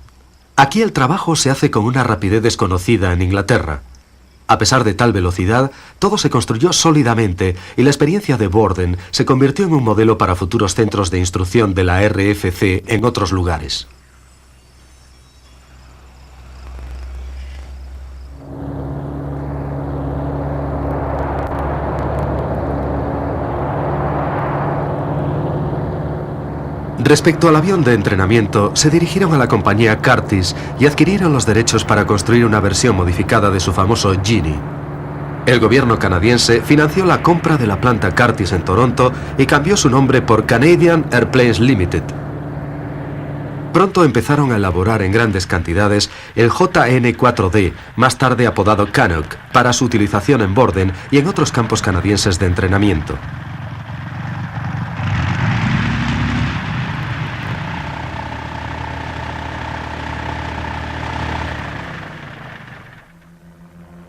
[SPEAKER 1] aquí el trabajo se hace con una rapidez desconocida en Inglaterra. A pesar de tal velocidad, todo se construyó sólidamente y la experiencia de Borden se convirtió en un modelo para futuros centros de instrucción de la RFC en otros lugares. Respecto al avión de entrenamiento, se dirigieron a la compañía Curtiss y adquirieron los derechos para construir una versión modificada de su famoso Genie. El gobierno canadiense financió la compra de la planta Curtiss en Toronto y cambió su nombre por Canadian Airplanes Limited. Pronto empezaron a elaborar en grandes cantidades el JN-4D, más tarde apodado Canuck, para su utilización en Borden y en otros campos canadienses de entrenamiento.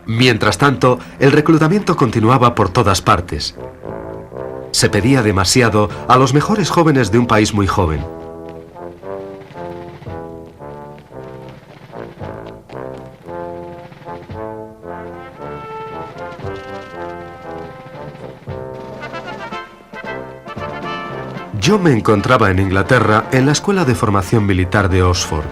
[SPEAKER 1] Mientras tanto, el reclutamiento continuaba por todas partes. Se pedía demasiado a los mejores jóvenes de un país muy joven. Yo me encontraba en Inglaterra en la Escuela de Formación Militar de Oxford.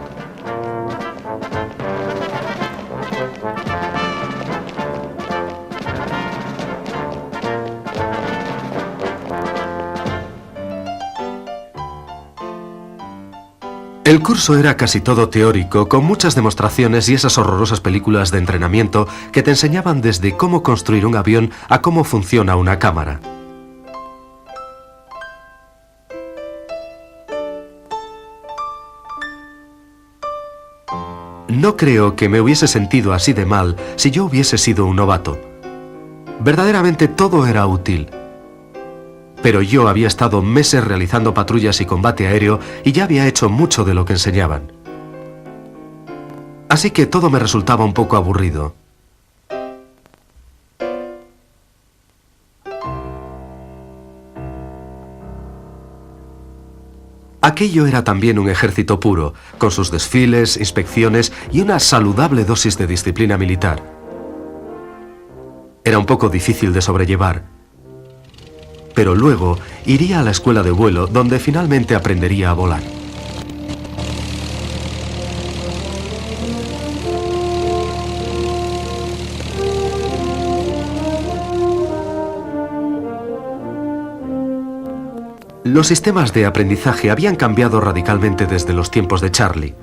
[SPEAKER 1] El curso era casi todo teórico, con muchas demostraciones y esas horrorosas películas de entrenamiento que te enseñaban desde cómo construir un avión a cómo funciona una cámara. No creo que me hubiese sentido así de mal si yo hubiese sido un novato. Verdaderamente todo era útil. Pero yo había estado meses realizando patrullas y combate aéreo y ya había hecho mucho de lo que enseñaban. Así que todo me resultaba un poco aburrido. Aquello era también un ejército puro, con sus desfiles, inspecciones y una saludable dosis de disciplina militar. Era un poco difícil de sobrellevar. Pero luego iría a la escuela de vuelo, donde finalmente aprendería a volar. Los sistemas de aprendizaje habían cambiado radicalmente desde los tiempos de Charlie.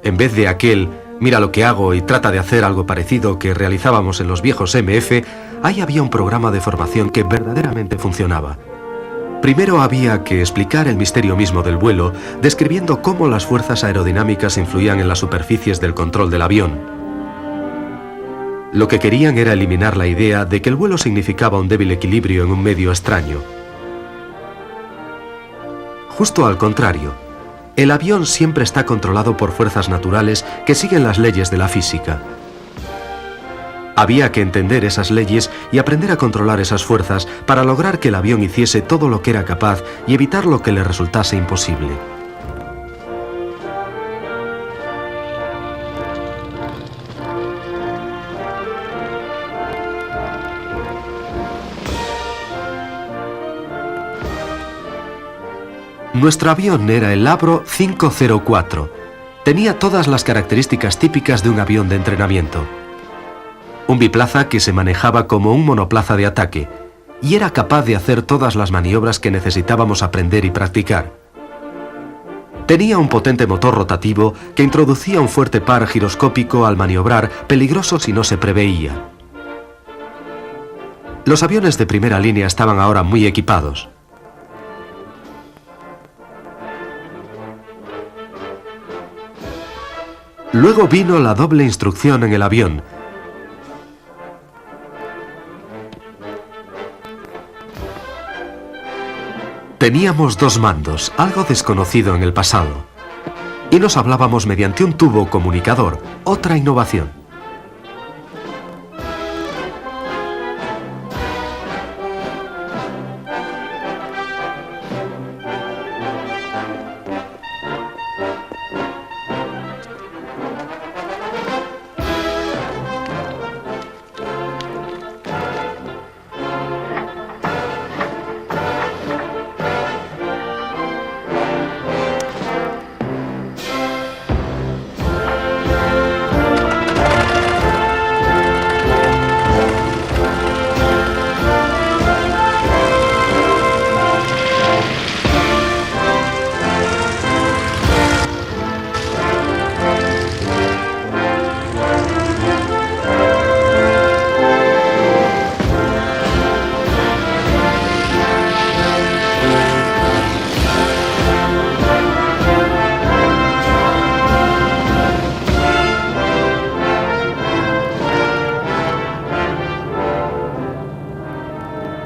[SPEAKER 1] En vez de aquel, mira lo que hago y trata de hacer algo parecido que realizábamos en los viejos MF, ahí había un programa de formación que verdaderamente funcionaba. Primero había que explicar el misterio mismo del vuelo, describiendo cómo las fuerzas aerodinámicas influían en las superficies del control del avión. Lo que querían era eliminar la idea de que el vuelo significaba un débil equilibrio en un medio extraño. Justo al contrario, el avión siempre está controlado por fuerzas naturales que siguen las leyes de la física. Había que entender esas leyes y aprender a controlar esas fuerzas para lograr que el avión hiciese todo lo que era capaz y evitar lo que le resultase imposible. Nuestro avión era el Avro 504. Tenía todas las características típicas de un avión de entrenamiento. Un biplaza que se manejaba como un monoplaza de ataque y era capaz de hacer todas las maniobras que necesitábamos aprender y practicar. Tenía un potente motor rotativo que introducía un fuerte par giroscópico al maniobrar, peligroso si no se preveía. Los aviones de primera línea estaban ahora muy equipados. Luego vino la doble instrucción en el avión. Teníamos dos mandos, algo desconocido en el pasado, y nos hablábamos mediante un tubo comunicador, otra innovación.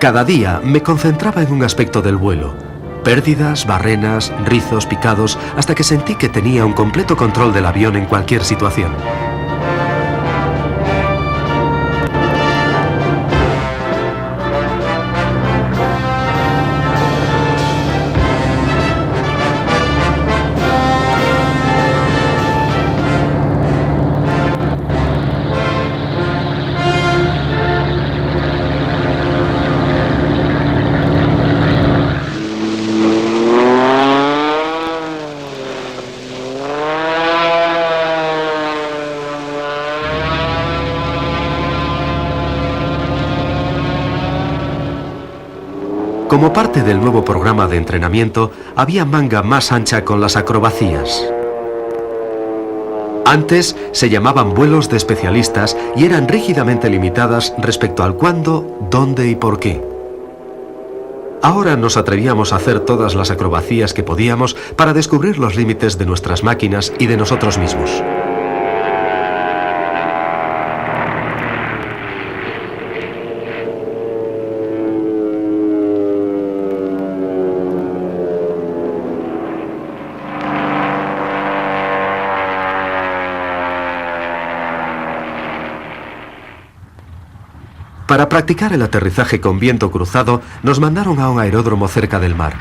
[SPEAKER 1] Cada día me concentraba en un aspecto del vuelo. Pérdidas, barrenas, rizos, picados, hasta que sentí que tenía un completo control del avión en cualquier situación. Como parte del nuevo programa de entrenamiento, había manga más ancha con las acrobacías. Antes se llamaban vuelos de especialistas y eran rígidamente limitadas respecto al cuándo, dónde y por qué. Ahora nos atrevíamos a hacer todas las acrobacías que podíamos para descubrir los límites de nuestras máquinas y de nosotros mismos. Para practicar el aterrizaje con viento cruzado, nos mandaron a un aeródromo cerca del mar.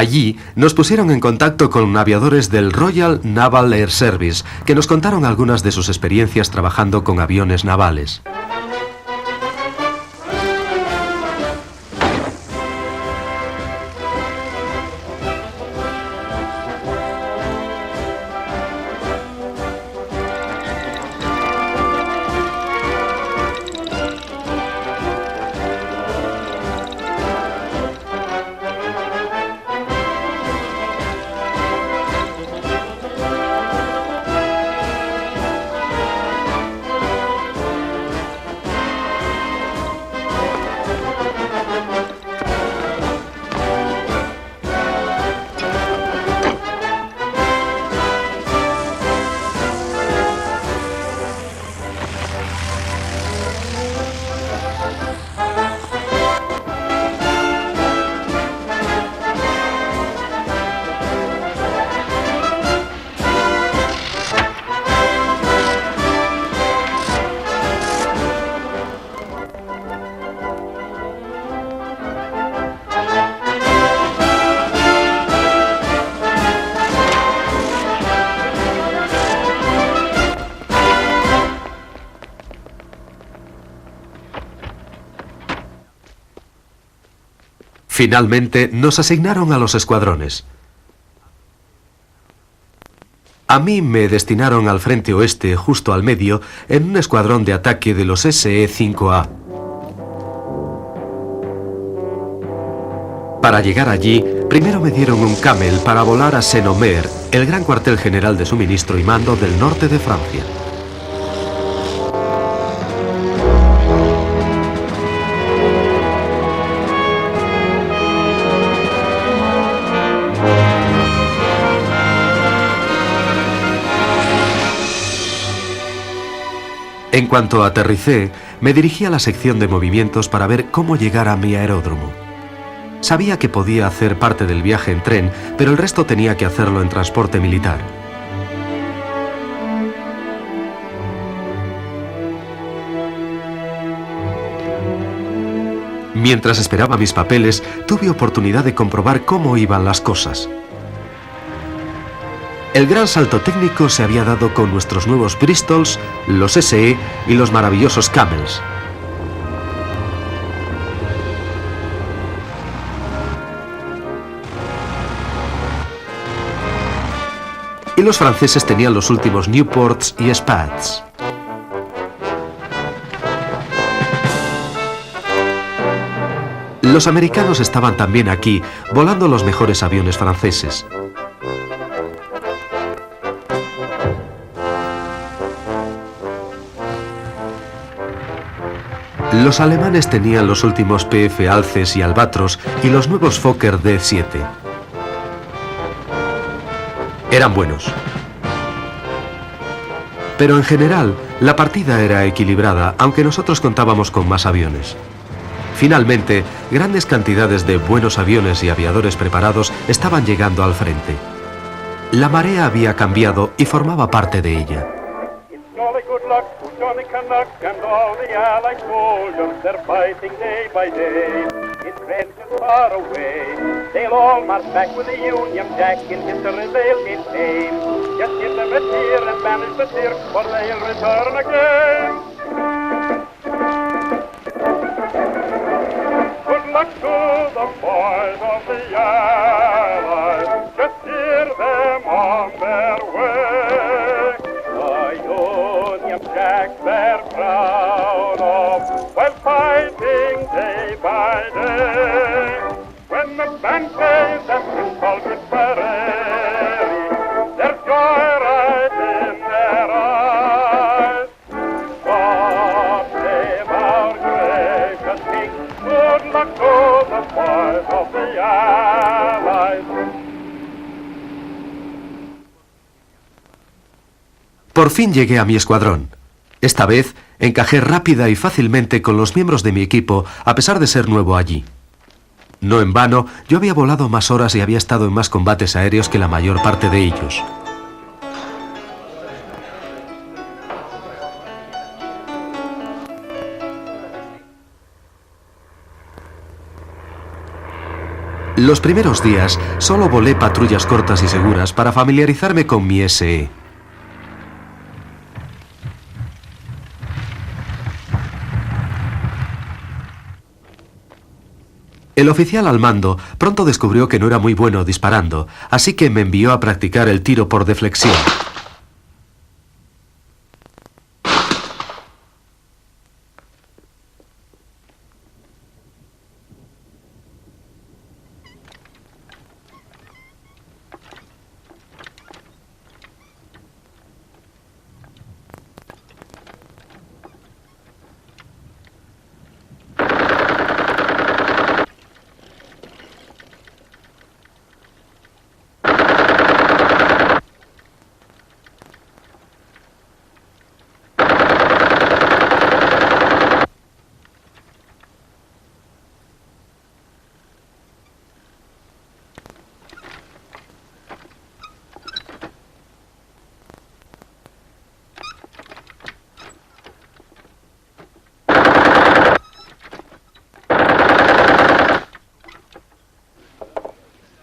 [SPEAKER 1] Allí nos pusieron en contacto con aviadores del Royal Naval Air Service, que nos contaron algunas de sus experiencias trabajando con aviones navales. Finalmente nos asignaron a los escuadrones. A mí me destinaron al frente oeste, justo al medio, en un escuadrón de ataque de los SE-5A. Para llegar allí, primero me dieron un Camel para volar a Saint-Omer, el gran cuartel general de suministro y mando del norte de Francia. En cuanto aterricé, me dirigí a la sección de movimientos para ver cómo llegar a mi aeródromo. Sabía que podía hacer parte del viaje en tren, pero el resto tenía que hacerlo en transporte militar. Mientras esperaba mis papeles, tuve oportunidad de comprobar cómo iban las cosas. El gran salto técnico se había dado con nuestros nuevos Bristols, los SE y los maravillosos Camels. Y los franceses tenían los últimos Nieuports y Spads. Los americanos estaban también aquí, volando los mejores aviones franceses. Los alemanes tenían los últimos PF Alces y Albatros y los nuevos Fokker D-7. Eran buenos. Pero en general, la partida era equilibrada, aunque nosotros contábamos con más aviones. Finalmente, grandes cantidades de buenos aviones y aviadores preparados estaban llegando al frente. La marea había cambiado y formaba parte de ella.
[SPEAKER 2] Johnny Canuck and all the Allied soldiers, they're fighting day by day. In trenches far away, they'll all march back with the Union Jack. In history they'll gain fame. Just give them a cheer and banish the tear, for they'll return again. Good luck to the boys of the Allies, just steer them on their way. The Union Jack they're proud of, while fighting day by day. When the band plays that simple good parade, there's joy right in their eyes. God save our gracious King, good luck to the boys of the Allies.
[SPEAKER 1] Por fin llegué a mi escuadrón. Esta vez encajé rápida y fácilmente con los miembros de mi equipo, a pesar de ser nuevo allí. No en vano, yo había volado más horas y había estado en más combates aéreos que la mayor parte de ellos. Los primeros días solo volé patrullas cortas y seguras para familiarizarme con mi SE. El oficial al mando pronto descubrió que no era muy bueno disparando, así que me envió a practicar el tiro por deflexión.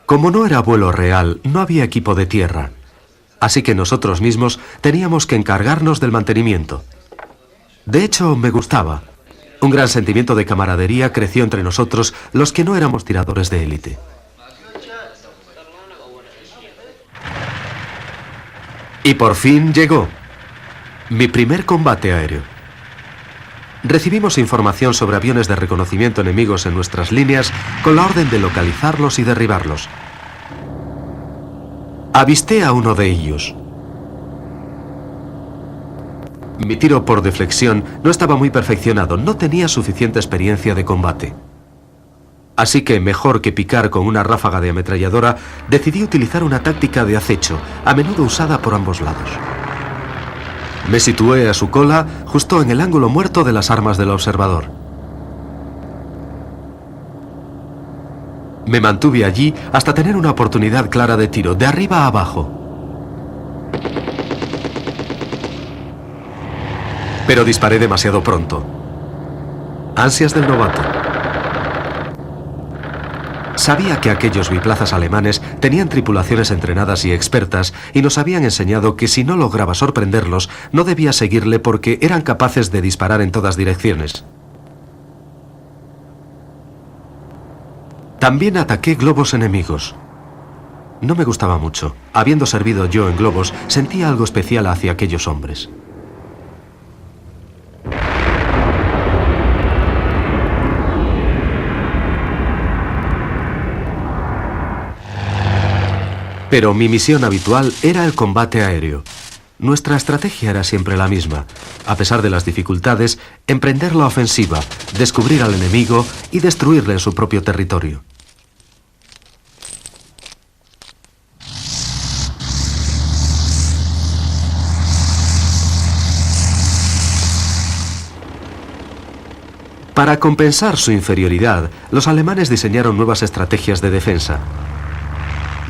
[SPEAKER 1] Como no era vuelo real, no había equipo de tierra, así que nosotros mismos teníamos que encargarnos del mantenimiento. De hecho, me gustaba. Un gran sentimiento de camaradería creció entre nosotros, los que no éramos tiradores de élite. Y por fin llegó mi primer combate aéreo. Recibimos información sobre aviones de reconocimiento enemigos en nuestras líneas con la orden de localizarlos y derribarlos. Avisté a uno de ellos. Mi tiro por deflexión no estaba muy perfeccionado, no tenía suficiente experiencia de combate. Así que, mejor que picar con una ráfaga de ametralladora, decidí utilizar una táctica de acecho, a menudo usada por ambos lados. Me situé a su cola, justo en el ángulo muerto de las armas del observador. Me mantuve allí hasta tener una oportunidad clara de tiro, de arriba a abajo. Pero disparé demasiado pronto. Ansias del novato. Sabía que aquellos biplazas alemanes tenían tripulaciones entrenadas y expertas y nos habían enseñado que si no lograba sorprenderlos, no debía seguirle porque eran capaces de disparar en todas direcciones. También ataqué globos enemigos. No me gustaba mucho. Habiendo servido yo en globos, sentía algo especial hacia aquellos hombres. Pero mi misión habitual era el combate aéreo. Nuestra estrategia era siempre la misma. A pesar de las dificultades, emprender la ofensiva, descubrir al enemigo y destruirle en su propio territorio. Para compensar su inferioridad, los alemanes diseñaron nuevas estrategias de defensa.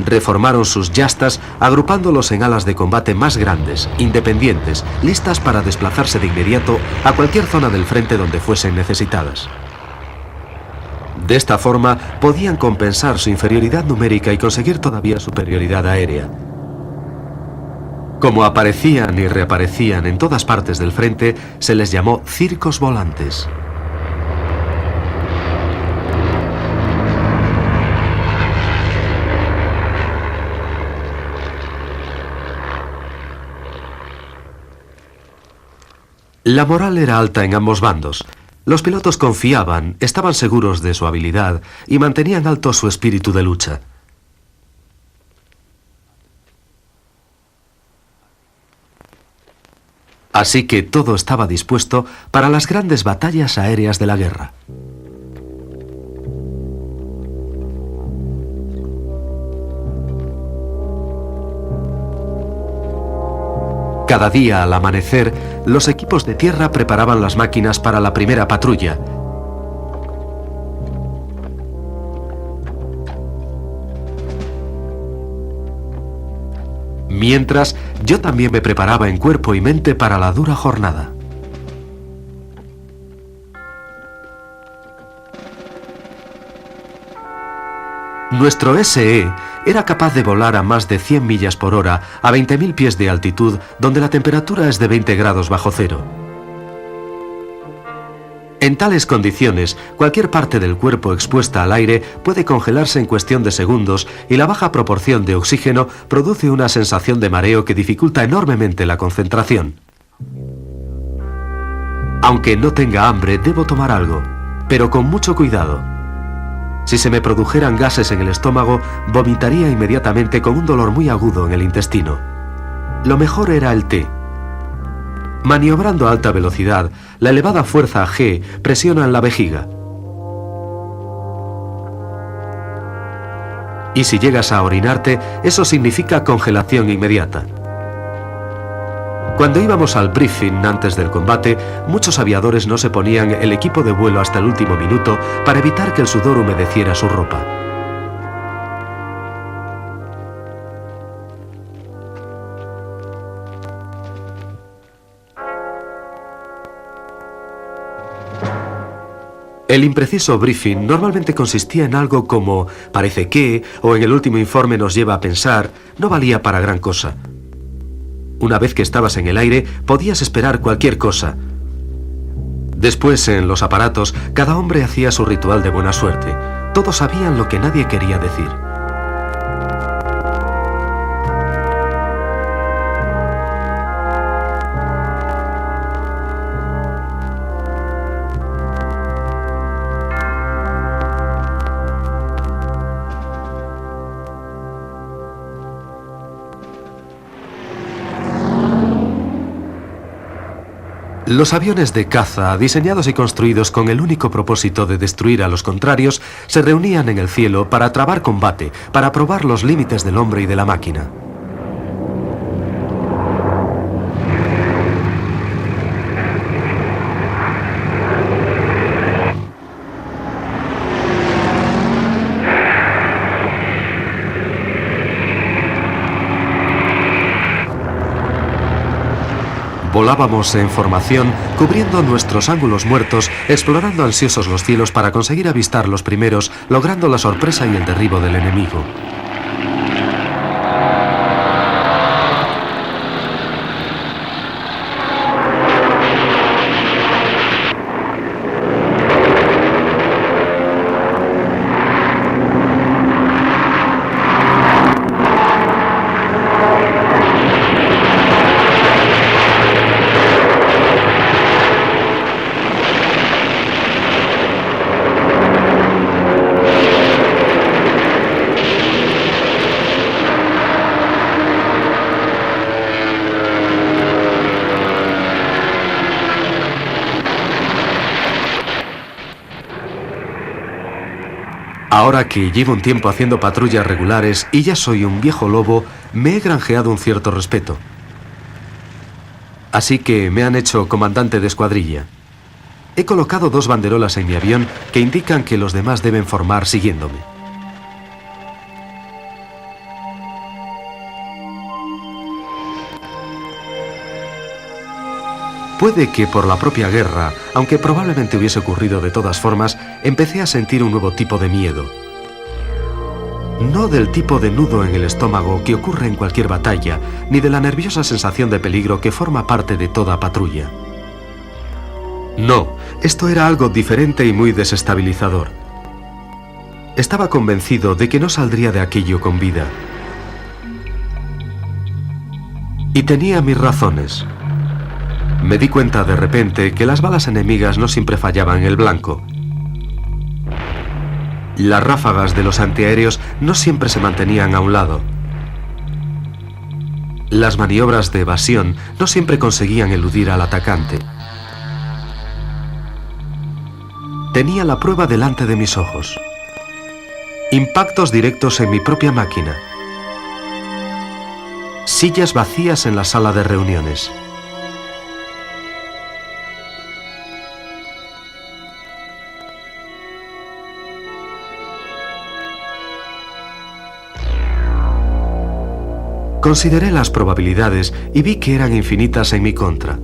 [SPEAKER 1] Reformaron sus yastas agrupándolos en alas de combate más grandes, independientes, listas para desplazarse de inmediato a cualquier zona del frente donde fuesen necesitadas. De esta forma podían compensar su inferioridad numérica y conseguir todavía superioridad aérea. Como aparecían y reaparecían en todas partes del frente, se les llamó circos volantes. La moral era alta en ambos bandos. Los pilotos confiaban, estaban seguros de su habilidad y mantenían alto su espíritu de lucha. Así que todo estaba dispuesto para las grandes batallas aéreas de la guerra. Cada día, al amanecer, los equipos de tierra preparaban las máquinas para la primera patrulla. Mientras, yo también me preparaba en cuerpo y mente para la dura jornada. Nuestro SE era capaz de volar a más de 100 millas por hora a 20.000 pies de altitud, donde la temperatura es de 20 grados bajo cero. En tales condiciones, cualquier parte del cuerpo expuesta al aire puede congelarse en cuestión de segundos y la baja proporción de oxígeno produce una sensación de mareo que dificulta enormemente la concentración. Aunque no tenga hambre, debo tomar algo, pero con mucho cuidado. Si se me produjeran gases en el estómago, vomitaría inmediatamente con un dolor muy agudo en el intestino. Lo mejor era el té. Maniobrando a alta velocidad, la elevada fuerza G presiona en la vejiga. Y si llegas a orinarte, eso significa congelación inmediata. Cuando íbamos al briefing antes del combate, muchos aviadores no se ponían el equipo de vuelo hasta el último minuto para evitar que el sudor humedeciera su ropa. El impreciso briefing normalmente consistía en algo como «parece que» o «en el último informe nos lleva a pensar», no valía para gran cosa. Una vez que estabas en el aire, podías esperar cualquier cosa. Después, en los aparatos, cada hombre hacía su ritual de buena suerte. Todos sabían lo que nadie quería decir. Los aviones de caza, diseñados y construidos con el único propósito de destruir a los contrarios, se reunían en el cielo para trabar combate, para probar los límites del hombre y de la máquina. Volábamos en formación, cubriendo nuestros ángulos muertos, explorando ansiosos los cielos para conseguir avistar los primeros, logrando la sorpresa y el derribo del enemigo. Ahora que llevo un tiempo haciendo patrullas regulares y ya soy un viejo lobo, me he granjeado un cierto respeto. Así que me han hecho comandante de escuadrilla. He colocado 2 banderolas en mi avión que indican que los demás deben formar siguiéndome. Puede que por la propia guerra, aunque probablemente hubiese ocurrido de todas formas, empecé a sentir un nuevo tipo de miedo. No del tipo de nudo en el estómago que ocurre en cualquier batalla, ni de la nerviosa sensación de peligro que forma parte de toda patrulla. No, esto era algo diferente y muy desestabilizador. Estaba convencido de que no saldría de aquello con vida. Y tenía mis razones. Me di cuenta de repente que las balas enemigas no siempre fallaban en el blanco. Las ráfagas de los antiaéreos no siempre se mantenían a un lado. Las maniobras de evasión no siempre conseguían eludir al atacante. Tenía la prueba delante de mis ojos. Impactos directos en mi propia máquina. Sillas vacías en la sala de reuniones. Consideré las probabilidades y vi que eran infinitas en mi contra.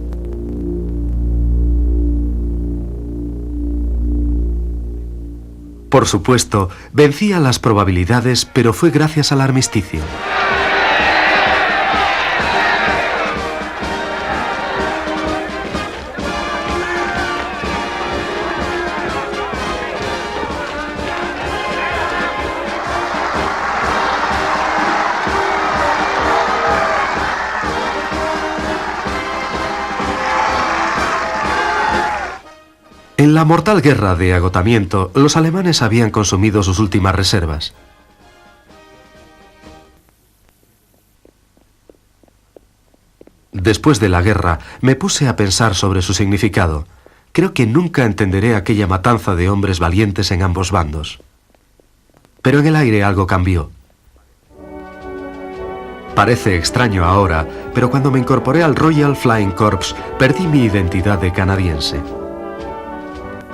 [SPEAKER 1] Por supuesto, vencía las probabilidades, pero fue gracias al armisticio. En la mortal guerra de agotamiento, los alemanes habían consumido sus últimas reservas. Después de la guerra, me puse a pensar sobre su significado. Creo que nunca entenderé aquella matanza de hombres valientes en ambos bandos. Pero en el aire algo cambió. Parece extraño ahora, pero cuando me incorporé al Royal Flying Corps, perdí mi identidad de canadiense.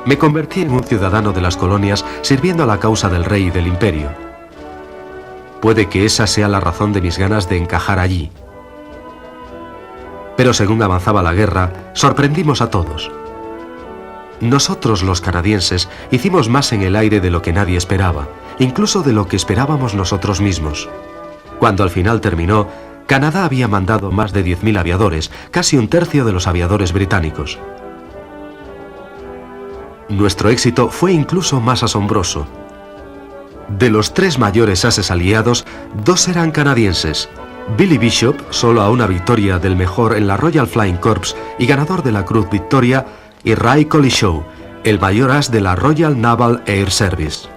[SPEAKER 1] Me convertí en un ciudadano de las colonias sirviendo a la causa del rey y del imperio. Puede que esa sea la razón de mis ganas de encajar allí. Pero según avanzaba la guerra, sorprendimos a todos. Nosotros, los canadienses, hicimos más en el aire de lo que nadie esperaba, incluso de lo que esperábamos nosotros mismos. Cuando al final terminó, Canadá había mandado más de 10.000 aviadores, casi un tercio de los aviadores británicos. Nuestro éxito fue incluso más asombroso. De los 3 mayores ases aliados, 2 eran canadienses. Billy Bishop, solo a una victoria del mejor en la Royal Flying Corps y ganador de la Cruz Victoria, y Ray Collishaw, el mayor as de la Royal Naval Air Service.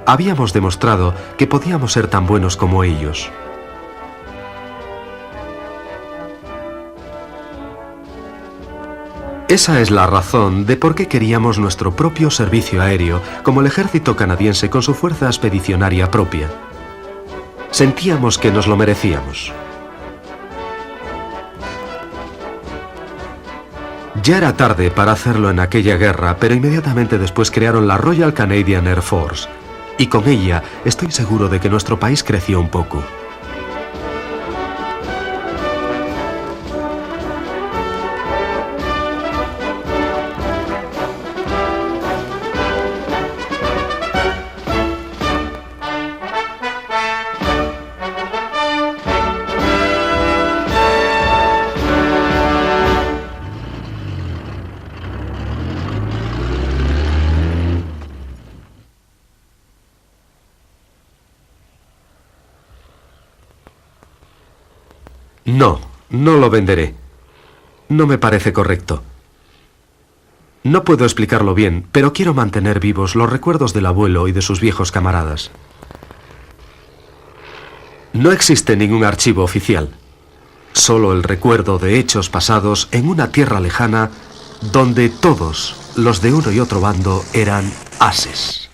[SPEAKER 1] Habíamos demostrado que podíamos ser tan buenos como ellos. Esa es la razón de por qué queríamos nuestro propio servicio aéreo, como el ejército canadiense con su fuerza expedicionaria propia. Sentíamos que nos lo merecíamos. Ya era tarde para hacerlo en aquella guerra, pero inmediatamente después crearon la Royal Canadian Air Force, y con ella estoy seguro de que nuestro país creció un poco. No, no lo venderé. No me parece correcto. No puedo explicarlo bien, pero quiero mantener vivos los recuerdos del abuelo y de sus viejos camaradas. No existe ningún archivo oficial, solo el recuerdo de hechos pasados en una tierra lejana donde todos los de uno y otro bando eran ases.